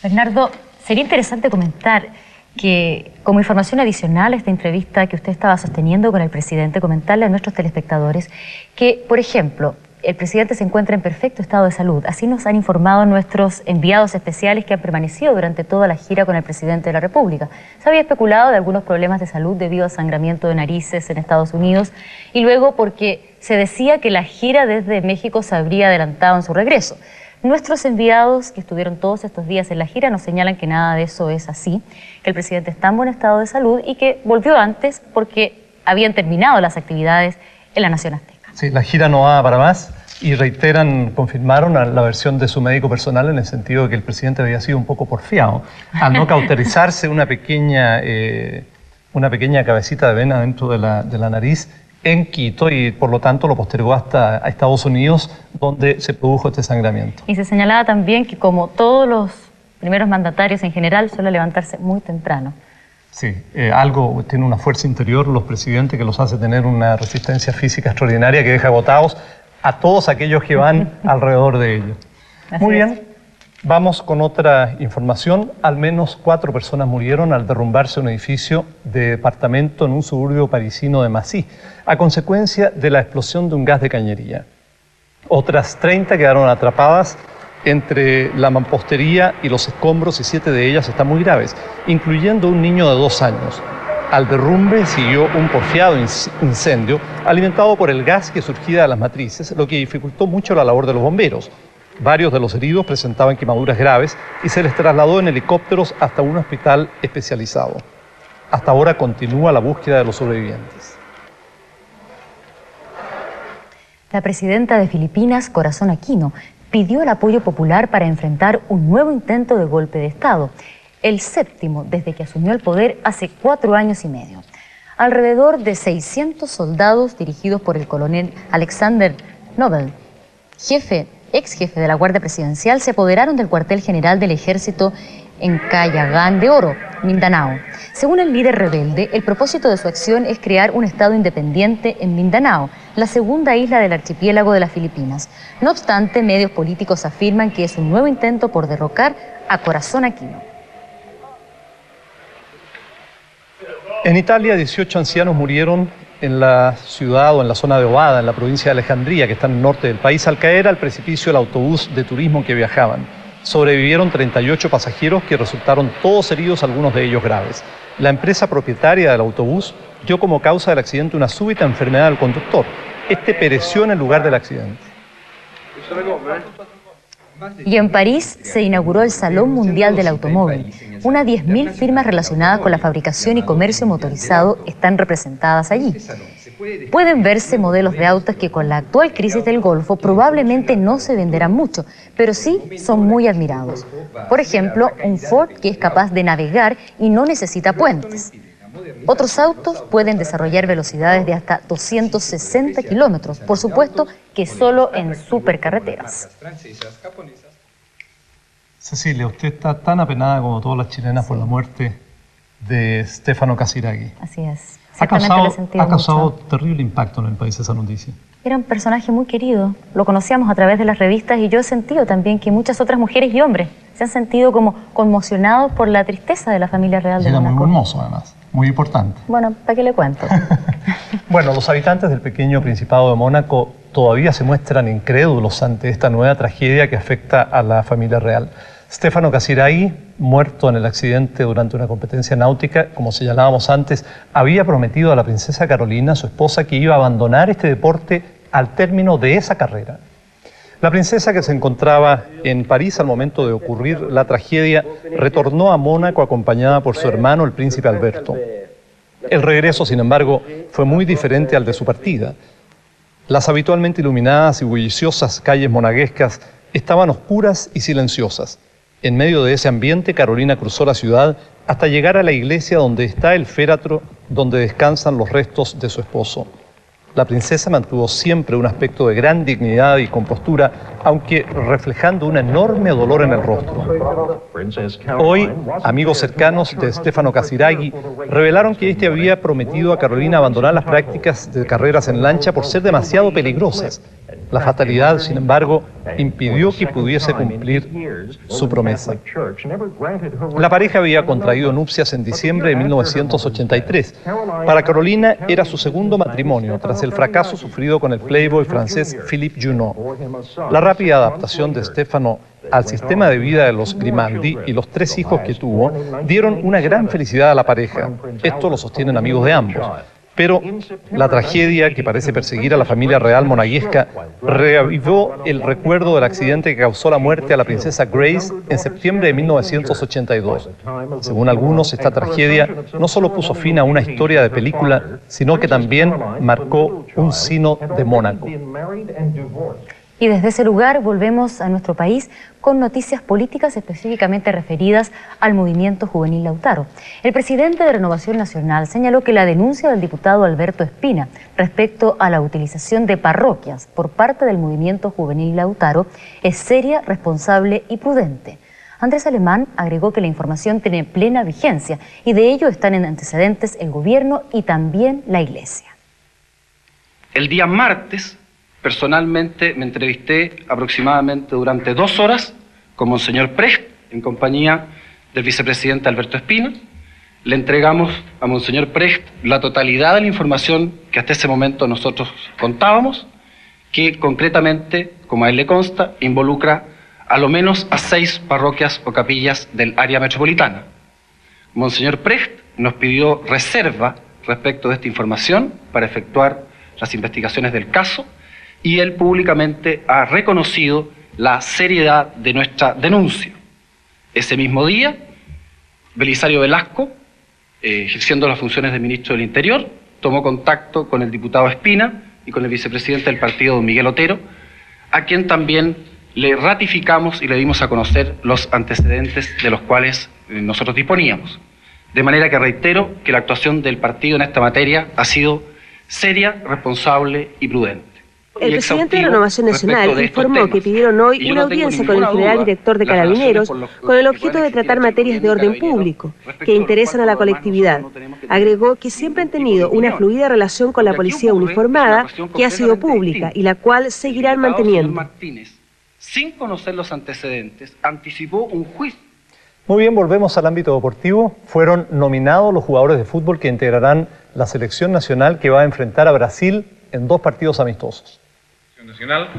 Bernardo, sería interesante comentar que, como información adicional a esta entrevista que usted estaba sosteniendo con el presidente, comentarle a nuestros telespectadores que, por ejemplo, el presidente se encuentra en perfecto estado de salud. Así nos han informado nuestros enviados especiales que han permanecido durante toda la gira con el presidente de la República. Se había especulado de algunos problemas de salud debido a sangramiento de narices en Estados Unidos y luego porque se decía que la gira desde México se habría adelantado en su regreso. Nuestros enviados que estuvieron todos estos días en la gira nos señalan que nada de eso es así, que el presidente está en buen estado de salud y que volvió antes porque habían terminado las actividades en la Nación Azteca. Sí, la gira no va para más y reiteran, confirmaron la versión de su médico personal en el sentido de que el presidente había sido un poco porfiado al no cauterizarse una pequeña cabecita de vena dentro de la nariz en Quito y por lo tanto lo postergó hasta a Estados Unidos, donde se produjo este sangramiento. Y se señalaba también que, como todos los primeros mandatarios en general, suele levantarse muy temprano. Sí, algo tiene una fuerza interior los presidentes que los hace tener una resistencia física extraordinaria que deja agotados a todos aquellos que van alrededor de ellos. Muy bien, vamos con otra información. Al menos 4 personas murieron al derrumbarse un edificio de departamento en un suburbio parisino de Massy, a consecuencia de la explosión de un gas de cañería. Otras 30 quedaron atrapadas entre la mampostería y los escombros y 7 de ellas están muy graves, incluyendo un niño de 2 años. Al derrumbe siguió un porfiado incendio alimentado por el gas que surgía de las matrices, lo que dificultó mucho la labor de los bomberos. Varios de los heridos presentaban quemaduras graves y se les trasladó en helicópteros hasta un hospital especializado. Hasta ahora continúa la búsqueda de los sobrevivientes. La presidenta de Filipinas, Corazón Aquino, pidió el apoyo popular para enfrentar un nuevo intento de golpe de Estado, el 7º desde que asumió el poder hace 4 años y medio. Alrededor de 600 soldados dirigidos por el coronel Alexander Nobel, ex jefe de la Guardia Presidencial, se apoderaron del cuartel general del ejército en Cayagán de Oro, Mindanao. Según el líder rebelde, el propósito de su acción es crear un estado independiente en Mindanao, la segunda isla del archipiélago de las Filipinas. No obstante, medios políticos afirman que es un nuevo intento por derrocar a Corazón Aquino. En Italia, 18 ancianos murieron en la ciudad o en la zona de Ovada, en la provincia de Alejandría, que está en el norte del país, al caer al precipicio el autobús de turismo que viajaban. Sobrevivieron 38 pasajeros que resultaron todos heridos, algunos de ellos graves. La empresa propietaria del autobús dio como causa del accidente una súbita enfermedad del conductor. Este pereció en el lugar del accidente. Y en París se inauguró el Salón Mundial del Automóvil. Unas 10.000 firmas relacionadas con la fabricación y comercio motorizado están representadas allí. Pueden verse modelos de autos que con la actual crisis del Golfo probablemente no se venderán mucho, pero sí son muy admirados. Por ejemplo, un Ford que es capaz de navegar y no necesita puentes. Otros autos pueden desarrollar velocidades de hasta 260 kilómetros, por supuesto que solo en supercarreteras. Cecilia, usted está tan apenada como todas las chilenas por la muerte de Stefano Casiraghi. Así es. Ha causado terrible impacto en el país esa noticia. Era un personaje muy querido, lo conocíamos a través de las revistas y yo he sentido también que muchas otras mujeres y hombres se han sentido como conmocionados por la tristeza de la familia real de Mónaco. Era muy hermoso además, muy importante. Bueno, ¿para qué le cuento? Bueno, los habitantes del pequeño Principado de Mónaco todavía se muestran incrédulos ante esta nueva tragedia que afecta a la familia real. Stefano Casiraghi, muerto en el accidente durante una competencia náutica, como señalábamos antes, había prometido a la princesa Carolina, su esposa, que iba a abandonar este deporte al término de esa carrera. La princesa, que se encontraba en París al momento de ocurrir la tragedia, retornó a Mónaco acompañada por su hermano, el príncipe Alberto. El regreso, sin embargo, fue muy diferente al de su partida. Las habitualmente iluminadas y bulliciosas calles monegascas estaban oscuras y silenciosas. En medio de ese ambiente, Carolina cruzó la ciudad hasta llegar a la iglesia donde está el féretro donde descansan los restos de su esposo. La princesa mantuvo siempre un aspecto de gran dignidad y compostura, aunque reflejando un enorme dolor en el rostro. Hoy, amigos cercanos de Stefano Casiraghi revelaron que este había prometido a Carolina abandonar las prácticas de carreras en lancha por ser demasiado peligrosas. La fatalidad, sin embargo, impidió que pudiese cumplir su promesa. La pareja había contraído nupcias en diciembre de 1983. Para Carolina era su segundo matrimonio, tras el fracaso sufrido con el playboy francés Philippe Junot. La rápida adaptación de Stefano al sistema de vida de los Grimaldi y los 3 hijos que tuvo dieron una gran felicidad a la pareja. Esto lo sostienen amigos de ambos. Pero la tragedia que parece perseguir a la familia real monegasca reavivó el recuerdo del accidente que causó la muerte a la princesa Grace en septiembre de 1982. Según algunos, esta tragedia no solo puso fin a una historia de película, sino que también marcó un sino de Mónaco. Y desde ese lugar volvemos a nuestro país con noticias políticas específicamente referidas al movimiento juvenil Lautaro. El presidente de Renovación Nacional señaló que la denuncia del diputado Alberto Espina respecto a la utilización de parroquias por parte del movimiento juvenil Lautaro es seria, responsable y prudente. Andrés Alemán agregó que la información tiene plena vigencia y de ello están en antecedentes el gobierno y también la Iglesia. El día martes, personalmente me entrevisté aproximadamente durante 2 horas con Monseñor Precht, en compañía del vicepresidente Alberto Espina. Le entregamos a Monseñor Precht la totalidad de la información que hasta ese momento nosotros contábamos, que concretamente, como a él le consta, involucra a lo menos a 6 parroquias o capillas del área metropolitana. Monseñor Precht nos pidió reserva respecto de esta información para efectuar las investigaciones del caso, y él públicamente ha reconocido la seriedad de nuestra denuncia. Ese mismo día, Belisario Velasco, ejerciendo las funciones de ministro del Interior, tomó contacto con el diputado Espina y con el vicepresidente del partido, don Miguel Otero, a quien también le ratificamos y le dimos a conocer los antecedentes de los cuales nosotros disponíamos. De manera que reitero que la actuación del partido en esta materia ha sido seria, responsable y prudente. El presidente de Renovación Nacional informó que pidieron hoy una audiencia con el general director de Carabineros con el objeto de tratar materias de orden público que interesan a la colectividad. Agregó que siempre han tenido una fluida relación con la policía uniformada que ha sido pública y la cual seguirán manteniendo. Sin conocer los antecedentes, anticipó un juicio. Muy bien, volvemos al ámbito deportivo. Fueron nominados los jugadores de fútbol que integrarán la selección nacional que va a enfrentar a Brasil en 2 partidos amistosos.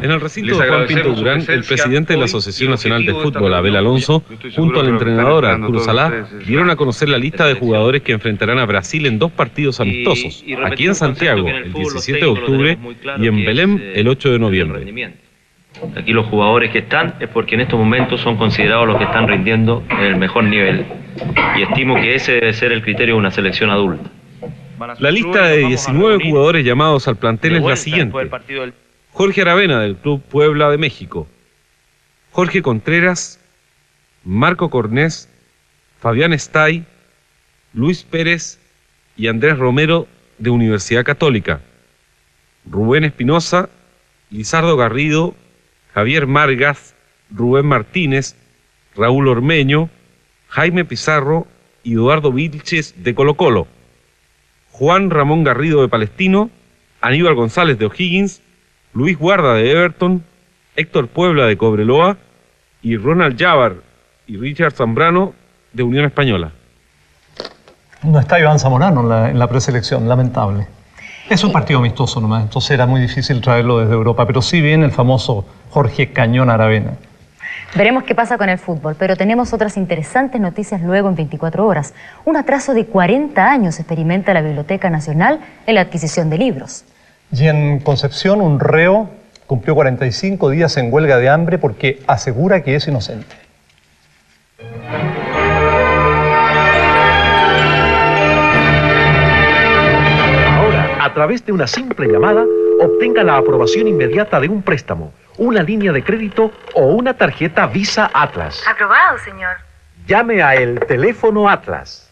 En el recinto de Juan Pinto Durán, el presidente de la Asociación Nacional de Fútbol, Abel Alonso, junto al entrenador Arturo Salá, dieron a conocer la lista de jugadores que enfrentarán a Brasil en 2 partidos amistosos, aquí en Santiago el 17 de octubre y en Belém el 8 de noviembre. Aquí los jugadores que están es porque en estos momentos son considerados los que están rindiendo en el mejor nivel, y estimo que ese debe ser el criterio de una selección adulta. La lista de 19 jugadores llamados al plantel es la siguiente: Jorge Aravena, del Club Puebla de México; Jorge Contreras, Marco Cornés, Fabián Estay, Luis Pérez y Andrés Romero, de Universidad Católica; Rubén Espinosa, Lizardo Garrido, Javier Margas, Rubén Martínez, Raúl Ormeño, Jaime Pizarro y Eduardo Vilches, de Colo-Colo; Juan Ramón Garrido, de Palestino; Aníbal González, de O'Higgins; Luis Guarda, de Everton; Héctor Puebla, de Cobreloa; y Ronald Jávar y Richard Zambrano, de Unión Española. No está Iván Zamorano en la preselección, lamentable. Es un partido amistoso nomás, entonces era muy difícil traerlo desde Europa, pero sí viene el famoso Jorge Cañón Aravena. Veremos qué pasa con el fútbol, pero tenemos otras interesantes noticias luego en 24 horas. Un atraso de 40 años experimenta la Biblioteca Nacional en la adquisición de libros. Y en Concepción, un reo cumplió 45 días en huelga de hambre porque asegura que es inocente. A través de una simple llamada, obtenga la aprobación inmediata de un préstamo, una línea de crédito o una tarjeta Visa Atlas. Aprobado, señor. Llame a el teléfono Atlas.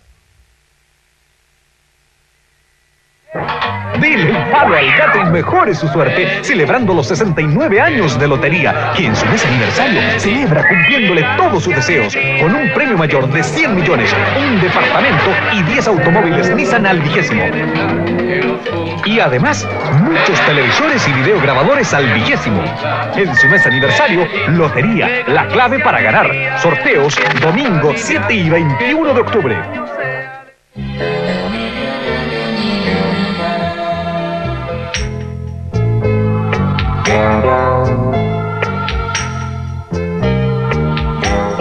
Dile el palo al gato y mejore su suerte celebrando los 69 años de lotería, que en su mes aniversario celebra cumpliéndole todos sus deseos con un premio mayor de 100 millones, un departamento y 10 automóviles Nissan al 20º. Y además, muchos televisores y videograbadores al 20º. En su mes aniversario, lotería, la clave para ganar. Sorteos, domingo 7 y 21 de octubre.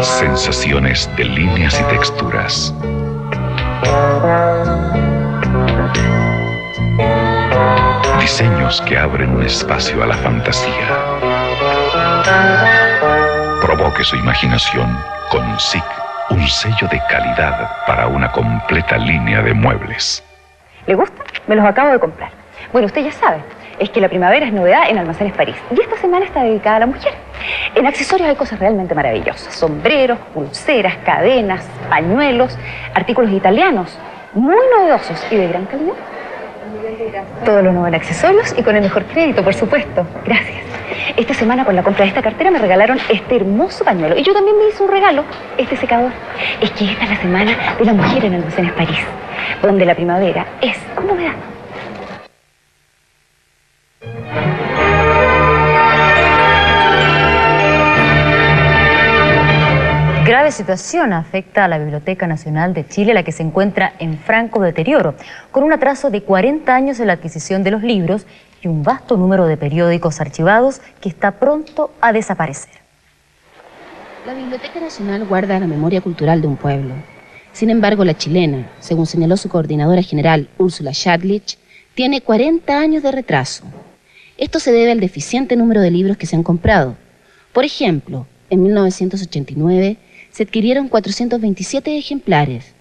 Sensaciones de líneas y texturas. Diseños que abren un espacio a la fantasía. Provoque su imaginación con SIC, un sello de calidad para una completa línea de muebles. ¿Le gusta? Me los acabo de comprar. Bueno, usted ya sabe, es que la primavera es novedad en Almacenes París. Y esta semana está dedicada a la mujer. En accesorios hay cosas realmente maravillosas. Sombreros, pulseras, cadenas, pañuelos, artículos italianos, muy novedosos y de gran calidad. Todo lo nuevo en accesorios y con el mejor crédito, por supuesto. Gracias. Esta semana, con la compra de esta cartera, me regalaron este hermoso pañuelo. Y yo también me hice un regalo, este secador. Es que esta es la semana de la mujer en Almacenes París, donde la primavera es novedad. Grave situación afecta a la Biblioteca Nacional de Chile, la que se encuentra en franco deterioro, con un atraso de 40 años en la adquisición de los libros y un vasto número de periódicos archivados que está pronto a desaparecer. La Biblioteca Nacional guarda la memoria cultural de un pueblo. Sin embargo, la chilena, según señaló su coordinadora general, Úrsula Schadlich, tiene 40 años de retraso. Esto se debe al deficiente número de libros que se han comprado. Por ejemplo, en 1989 se adquirieron 427 ejemplares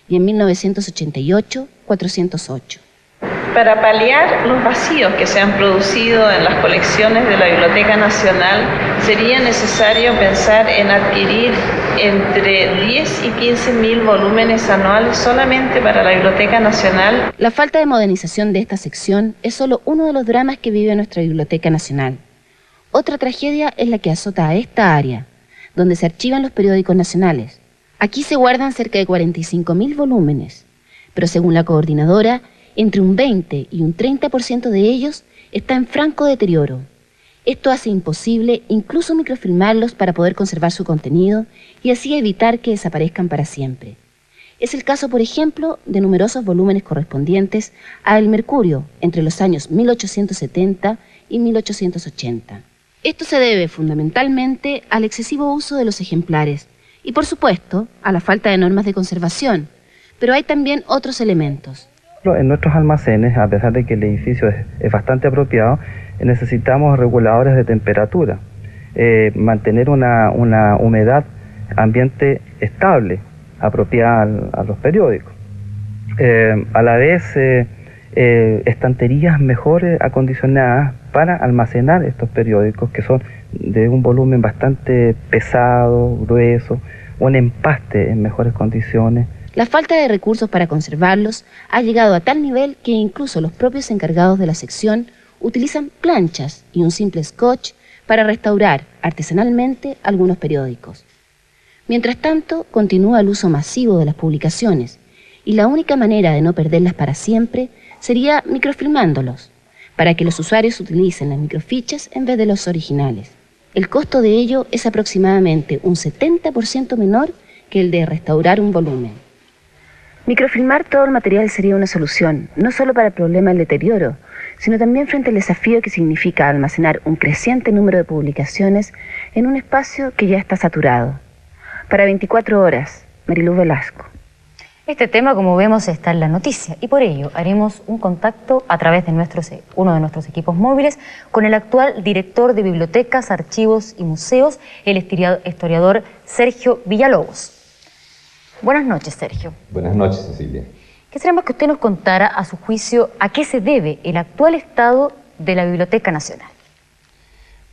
y en 1988, 408. Para paliar los vacíos que se han producido en las colecciones de la Biblioteca Nacional, sería necesario pensar en adquirir entre 10 y 15.000 volúmenes anuales solamente para la Biblioteca Nacional. La falta de modernización de esta sección es solo uno de los dramas que vive nuestra Biblioteca Nacional. Otra tragedia es la que azota a esta área, donde se archivan los periódicos nacionales. Aquí se guardan cerca de 45.000 volúmenes, pero según la coordinadora, entre un 20 y un 30% de ellos está en franco deterioro. Esto hace imposible incluso microfilmarlos para poder conservar su contenido y así evitar que desaparezcan para siempre. Es el caso, por ejemplo, de numerosos volúmenes correspondientes a El Mercurio entre los años 1870 y 1880. Esto se debe fundamentalmente al excesivo uso de los ejemplares y, por supuesto, a la falta de normas de conservación, pero hay también otros elementos. En nuestros almacenes, a pesar de que el edificio es bastante apropiado, necesitamos reguladores de temperatura, mantener una humedad ambiente estable, apropiada a los periódicos. A la vez, estanterías mejor acondicionadas para almacenar estos periódicos que son de un volumen bastante pesado, grueso, un empaste en mejores condiciones. La falta de recursos para conservarlos ha llegado a tal nivel que incluso los propios encargados de la sección utilizan planchas y un simple scotch para restaurar artesanalmente algunos periódicos. Mientras tanto, continúa el uso masivo de las publicaciones y la única manera de no perderlas para siempre sería microfilmándolos, para que los usuarios utilicen las microfichas en vez de los originales. El costo de ello es aproximadamente un 70% menor que el de restaurar un volumen. Microfilmar todo el material sería una solución, no solo para el problema del deterioro, sino también frente al desafío que significa almacenar un creciente número de publicaciones en un espacio que ya está saturado. Para 24 horas, Mariluz Velasco. Este tema, como vemos, está en la noticia y por ello haremos un contacto a través de uno de nuestros equipos móviles con el actual director de Bibliotecas, Archivos y Museos, el historiador Sergio Villalobos. Buenas noches, Sergio. Buenas noches, Cecilia. Quisiéramos que usted nos contara, a su juicio, a qué se debe el actual estado de la Biblioteca Nacional.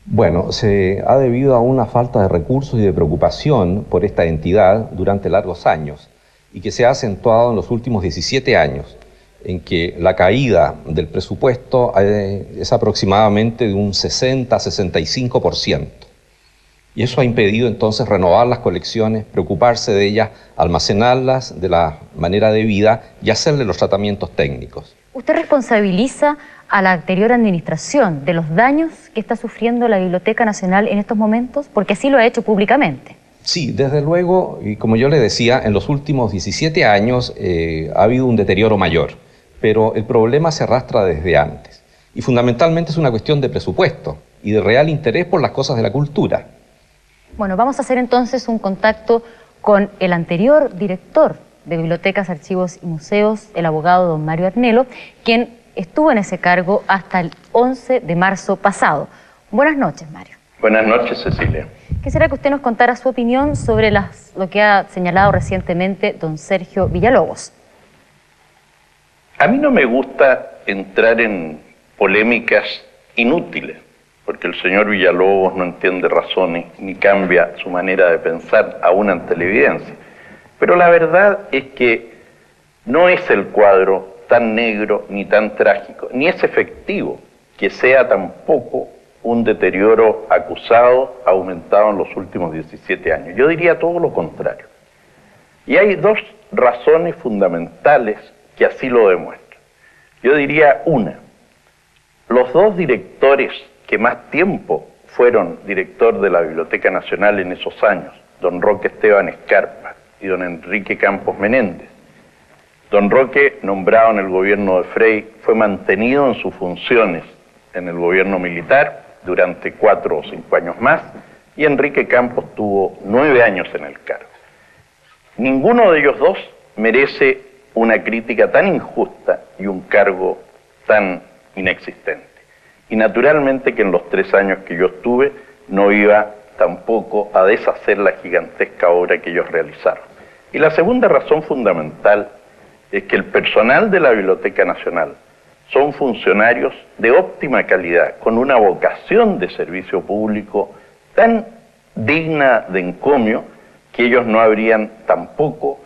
Bueno, se ha debido a una falta de recursos y de preocupación por esta entidad durante largos años y que se ha acentuado en los últimos 17 años, en que la caída del presupuesto es aproximadamente de un 60-65%. Y eso ha impedido entonces renovar las colecciones, preocuparse de ellas, almacenarlas de la manera debida y hacerle los tratamientos técnicos. ¿Usted responsabiliza a la anterior administración de los daños que está sufriendo la Biblioteca Nacional en estos momentos? Porque así lo ha hecho públicamente. Sí, desde luego, y como yo le decía, en los últimos 17 años ha habido un deterioro mayor, pero el problema se arrastra desde antes. Y fundamentalmente es una cuestión de presupuesto y de real interés por las cosas de la cultura. Bueno, vamos a hacer entonces un contacto con el anterior director de Bibliotecas, Archivos y Museos, el abogado don Mario Arnelo, quien estuvo en ese cargo hasta el 11 de marzo pasado. Buenas noches, Mario. Buenas noches, Cecilia. Quisiera que usted nos contara su opinión sobre lo que ha señalado recientemente don Sergio Villalobos. A mí no me gusta entrar en polémicas inútiles, porque el señor Villalobos no entiende razones ni cambia su manera de pensar aún ante la evidencia. Pero la verdad es que no es el cuadro tan negro ni tan trágico, ni es efectivo que sea tampoco un deterioro acusado, aumentado en los últimos 17 años. Yo diría todo lo contrario. Y hay dos razones fundamentales que así lo demuestran. Yo diría una, los dos directores que más tiempo fueron director de la Biblioteca Nacional en esos años, don Roque Esteban Escarpa y don Enrique Campos Menéndez. Don Roque, nombrado en el gobierno de Frei, fue mantenido en sus funciones en el gobierno militar durante 4 o 5 años más, y Enrique Campos tuvo 9 años en el cargo. Ninguno de ellos dos merece una crítica tan injusta y un cargo tan inexistente. Y naturalmente que en los 3 años que yo estuve no iba tampoco a deshacer la gigantesca obra que ellos realizaron. Y la segunda razón fundamental es que el personal de la Biblioteca Nacional son funcionarios de óptima calidad, con una vocación de servicio público tan digna de encomio que ellos no habrían tampoco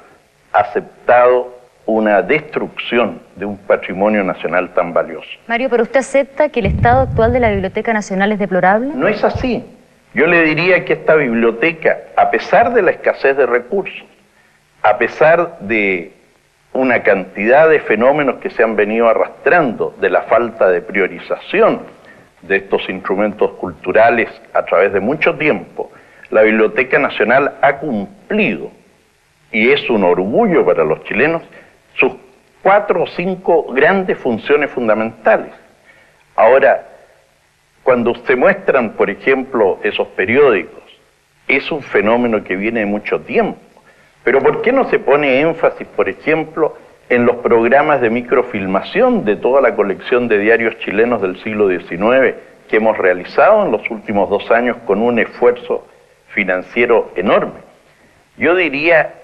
aceptado una destrucción de un patrimonio nacional tan valioso. Mario, ¿pero usted acepta que el estado actual de la Biblioteca Nacional es deplorable? No es así. Yo le diría que esta biblioteca, a pesar de la escasez de recursos, a pesar de una cantidad de fenómenos que se han venido arrastrando, de la falta de priorización de estos instrumentos culturales a través de mucho tiempo, la Biblioteca Nacional ha cumplido, y es un orgullo para los chilenos, sus 4 o 5 grandes funciones fundamentales. Ahora, cuando se muestran, por ejemplo, esos periódicos, es un fenómeno que viene de mucho tiempo. Pero ¿por qué no se pone énfasis, por ejemplo, en los programas de microfilmación de toda la colección de diarios chilenos del siglo XIX que hemos realizado en los últimos 2 años con un esfuerzo financiero enorme? Yo diría,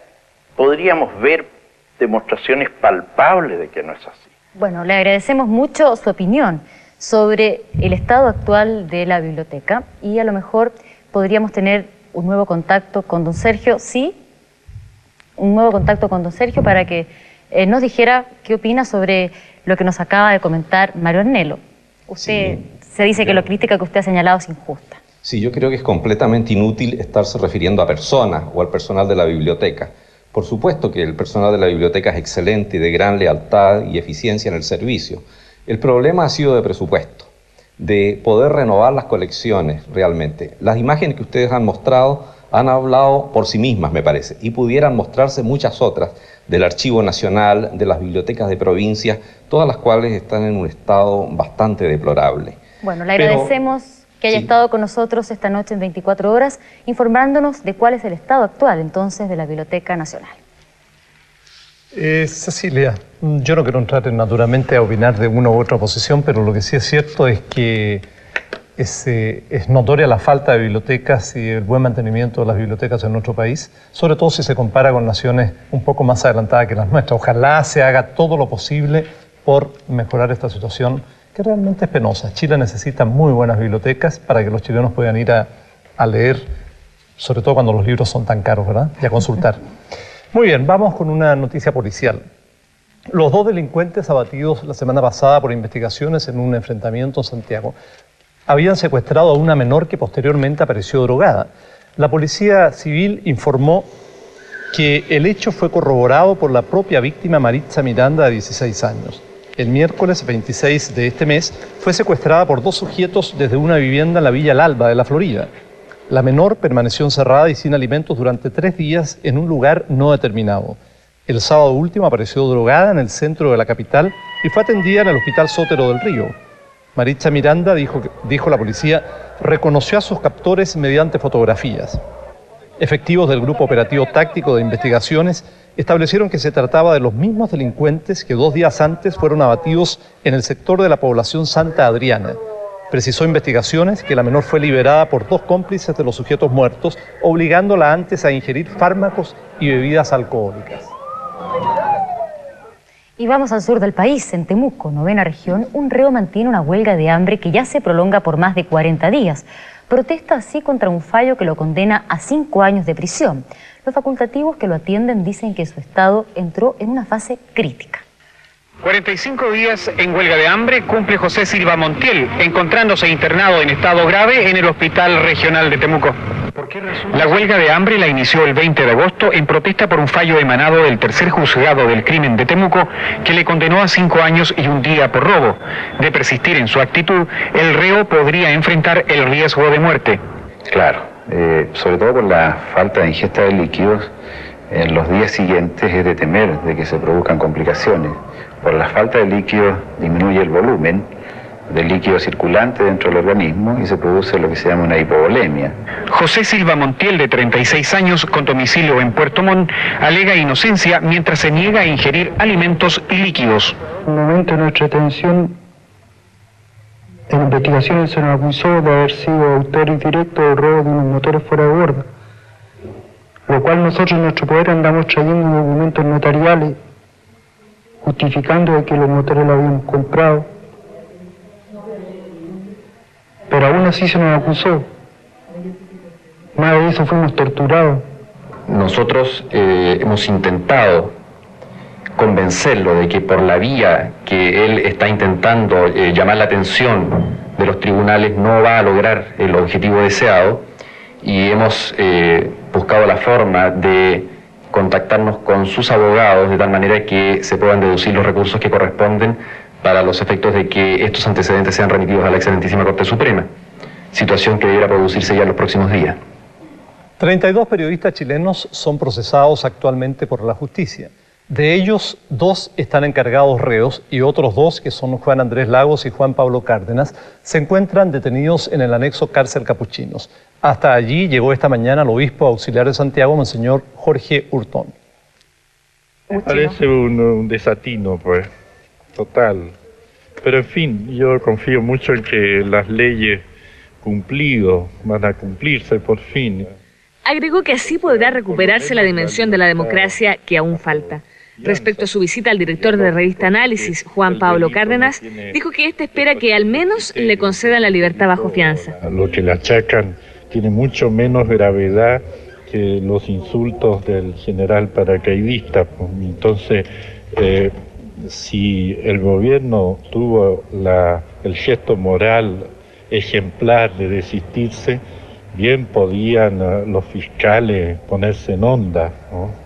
podríamos ver demostraciones palpables de que no es así. Bueno, le agradecemos mucho su opinión sobre el estado actual de la biblioteca y a lo mejor podríamos tener un nuevo contacto con don Sergio, ¿sí? Un nuevo contacto con don Sergio para que nos dijera qué opina sobre lo que nos acaba de comentar Mario Arnelo. Usted se dice que la crítica que usted ha señalado es injusta. Sí, yo creo que es completamente inútil estarse refiriendo a personas o al personal de la biblioteca. Por supuesto que el personal de la biblioteca es excelente y de gran lealtad y eficiencia en el servicio. El problema ha sido de presupuesto, de poder renovar las colecciones realmente. Las imágenes que ustedes han mostrado han hablado por sí mismas, me parece, y pudieran mostrarse muchas otras del Archivo Nacional, de las bibliotecas de provincias, todas las cuales están en un estado bastante deplorable. Bueno, le agradecemos que haya estado con nosotros esta noche en 24 horas, informándonos de cuál es el estado actual, entonces, de la Biblioteca Nacional. Cecilia, yo no quiero entrar naturalmente a opinar de una u otra posición, pero lo que sí es cierto es que es notoria la falta de bibliotecas y el buen mantenimiento de las bibliotecas en nuestro país, sobre todo si se compara con naciones un poco más adelantadas que las nuestras. Ojalá se haga todo lo posible por mejorar esta situación, que realmente es penosa. Chile necesita muy buenas bibliotecas para que los chilenos puedan ir a leer, sobre todo cuando los libros son tan caros, ¿verdad? Y a consultar. Muy bien, vamos con una noticia policial. Los 2 delincuentes abatidos la semana pasada por investigaciones en un enfrentamiento en Santiago habían secuestrado a una menor que posteriormente apareció drogada. La Policía Civil informó que el hecho fue corroborado por la propia víctima Maritza Miranda, de 16 años. El miércoles 26 de este mes fue secuestrada por 2 sujetos desde una vivienda en la Villa El Alba de la Florida. La menor permaneció encerrada y sin alimentos durante 3 días en un lugar no determinado. El sábado último apareció drogada en el centro de la capital y fue atendida en el Hospital Sotero del Río. Maritza Miranda, dijo la policía, reconoció a sus captores mediante fotografías. Efectivos del Grupo Operativo Táctico de Investigaciones establecieron que se trataba de los mismos delincuentes que 2 días antes fueron abatidos en el sector de la población Santa Adriana. Precisó Investigaciones que la menor fue liberada por 2 cómplices de los sujetos muertos, obligándola antes a ingerir fármacos y bebidas alcohólicas. Y vamos al sur del país, en Temuco, 9ª región, un reo mantiene una huelga de hambre que ya se prolonga por más de 40 días. Protesta así contra un fallo que lo condena a 5 años de prisión. Los facultativos que lo atienden dicen que su estado entró en una fase crítica. 45 días en huelga de hambre cumple José Silva Montiel, encontrándose internado en estado grave en el Hospital Regional de Temuco. La huelga de hambre la inició el 20 de agosto en protesta por un fallo emanado del tercer juzgado del crimen de Temuco que le condenó a 5 años y 1 día por robo. De persistir en su actitud, el reo podría enfrentar el riesgo de muerte. Claro, sobre todo por la falta de ingesta de líquidos, en los días siguientes es de temer de que se produzcan complicaciones. Por la falta de líquido disminuye el volumen del líquido circulante dentro del organismo y se produce lo que se llama una hipovolemia. José Silva Montiel, de 36 años, con domicilio en Puerto Montt, alega inocencia mientras se niega a ingerir alimentos y líquidos. En el momento de nuestra detención, en investigaciones se nos acusó de haber sido autor indirecto del robo de unos motores fuera de borda, lo cual nosotros en nuestro poder andamos trayendo documentos notariales justificando de que los motores los habíamos comprado. Pero aún así se nos acusó. Más de eso fuimos torturados. Nosotros hemos intentado convencerlo de que por la vía que él está intentando llamar la atención de los tribunales no va a lograr el objetivo deseado, y hemos buscado la forma de contactarnos con sus abogados de tal manera que se puedan deducir los recursos que corresponden para los efectos de que estos antecedentes sean remitidos a la Excelentísima Corte Suprema, situación que deberá producirse ya en los próximos días. 32 periodistas chilenos son procesados actualmente por la justicia. De ellos, 2 están encargados reos y otros 2, que son Juan Andrés Lagos y Juan Pablo Cárdenas, se encuentran detenidos en el anexo Cárcel Capuchinos. Hasta allí llegó esta mañana el obispo auxiliar de Santiago, Monseñor Jorge Hurtón. Me parece un desatino, pues, total. Pero en fin, yo confío mucho en que las leyes cumplidas van a cumplirse por fin. Agregó que así podrá recuperarse la dimensión de la democracia que aún falta. Respecto a su visita al director de Revista Análisis, Juan Pablo Cárdenas, dijo que éste espera que al menos le concedan la libertad bajo fianza. Lo que le achacan tiene mucho menos gravedad que los insultos del general paracaidista. Entonces, si el gobierno tuvo el gesto moral ejemplar de desistirse, bien podían los fiscales ponerse en onda, ¿no?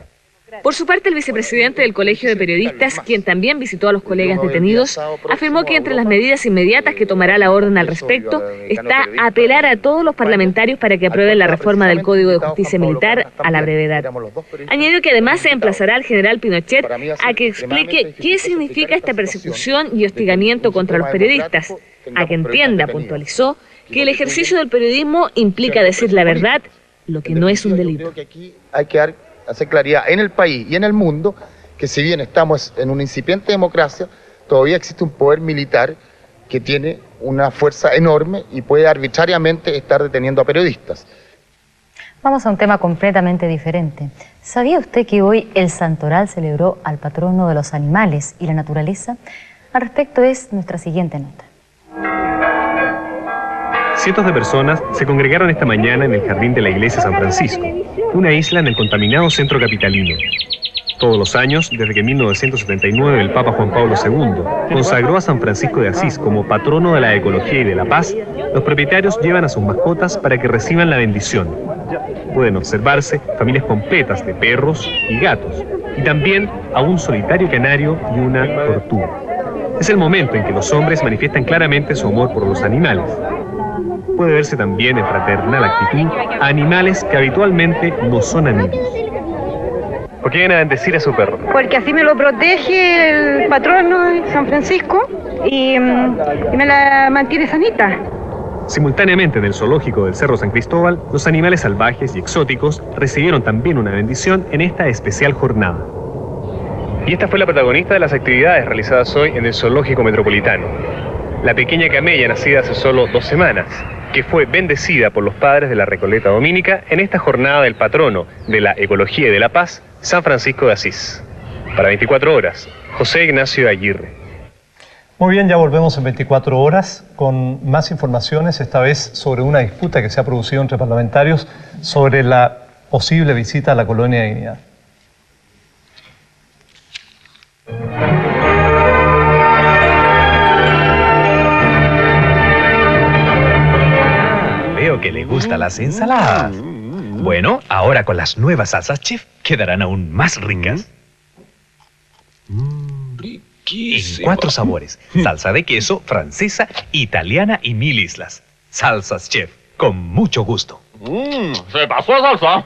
Por su parte, el vicepresidente del Colegio de Periodistas, quien también visitó a los colegas detenidos, afirmó que entre las medidas inmediatas que tomará la orden al respecto está apelar a todos los parlamentarios para que aprueben la reforma del Código de Justicia Militar a la brevedad. Añadió que además se emplazará al general Pinochet a que explique qué significa esta persecución y hostigamiento contra los periodistas, a que entienda, puntualizó, que el ejercicio del periodismo implica decir la verdad, lo que no es un delito. Hay que hacer claridad en el país y en el mundo que si bien estamos en una incipiente democracia, todavía existe un poder militar que tiene una fuerza enorme y puede arbitrariamente estar deteniendo a periodistas. Vamos a un tema completamente diferente. ¿Sabía usted que hoy el Santoral celebró al patrono de los animales y la naturaleza? Al respecto es nuestra siguiente nota. Cientos de personas se congregaron esta mañana en el jardín de la iglesia San Francisco, una isla en el contaminado centro capitalino. Todos los años, desde que en 1979 el Papa Juan Pablo II consagró a San Francisco de Asís como patrono de la ecología y de la paz, los propietarios llevan a sus mascotas para que reciban la bendición. Pueden observarse familias completas de perros y gatos, y también a un solitario canario y una tortuga. Es el momento en que los hombres manifiestan claramente su amor por los animales. Puede verse también en fraternal actitud a animales que habitualmente no son amigos. ¿Por qué viene a bendecir a su perro? Porque así me lo protege el patrono de San Francisco y me la mantiene sanita. Simultáneamente en el zoológico del Cerro San Cristóbal, los animales salvajes y exóticos recibieron también una bendición en esta especial jornada. Y esta fue la protagonista de las actividades realizadas hoy en el zoológico metropolitano. La pequeña camella nacida hace solo 2 semanas, que fue bendecida por los padres de la Recoleta Dominica en esta jornada del patrono de la ecología y de la paz, San Francisco de Asís. Para 24 horas, José Ignacio Aguirre. Muy bien, ya volvemos en 24 horas con más informaciones, esta vez sobre una disputa que se ha producido entre parlamentarios sobre la posible visita a la colonia Dignidad. Veo que le gustan las ensaladas. Bueno, ahora con las nuevas salsas chef quedarán aún más ricas. En 4 sabores: salsa de queso, francesa, italiana y 1000 islas. Salsas chef, con mucho gusto. ¡Se pasó a salsa!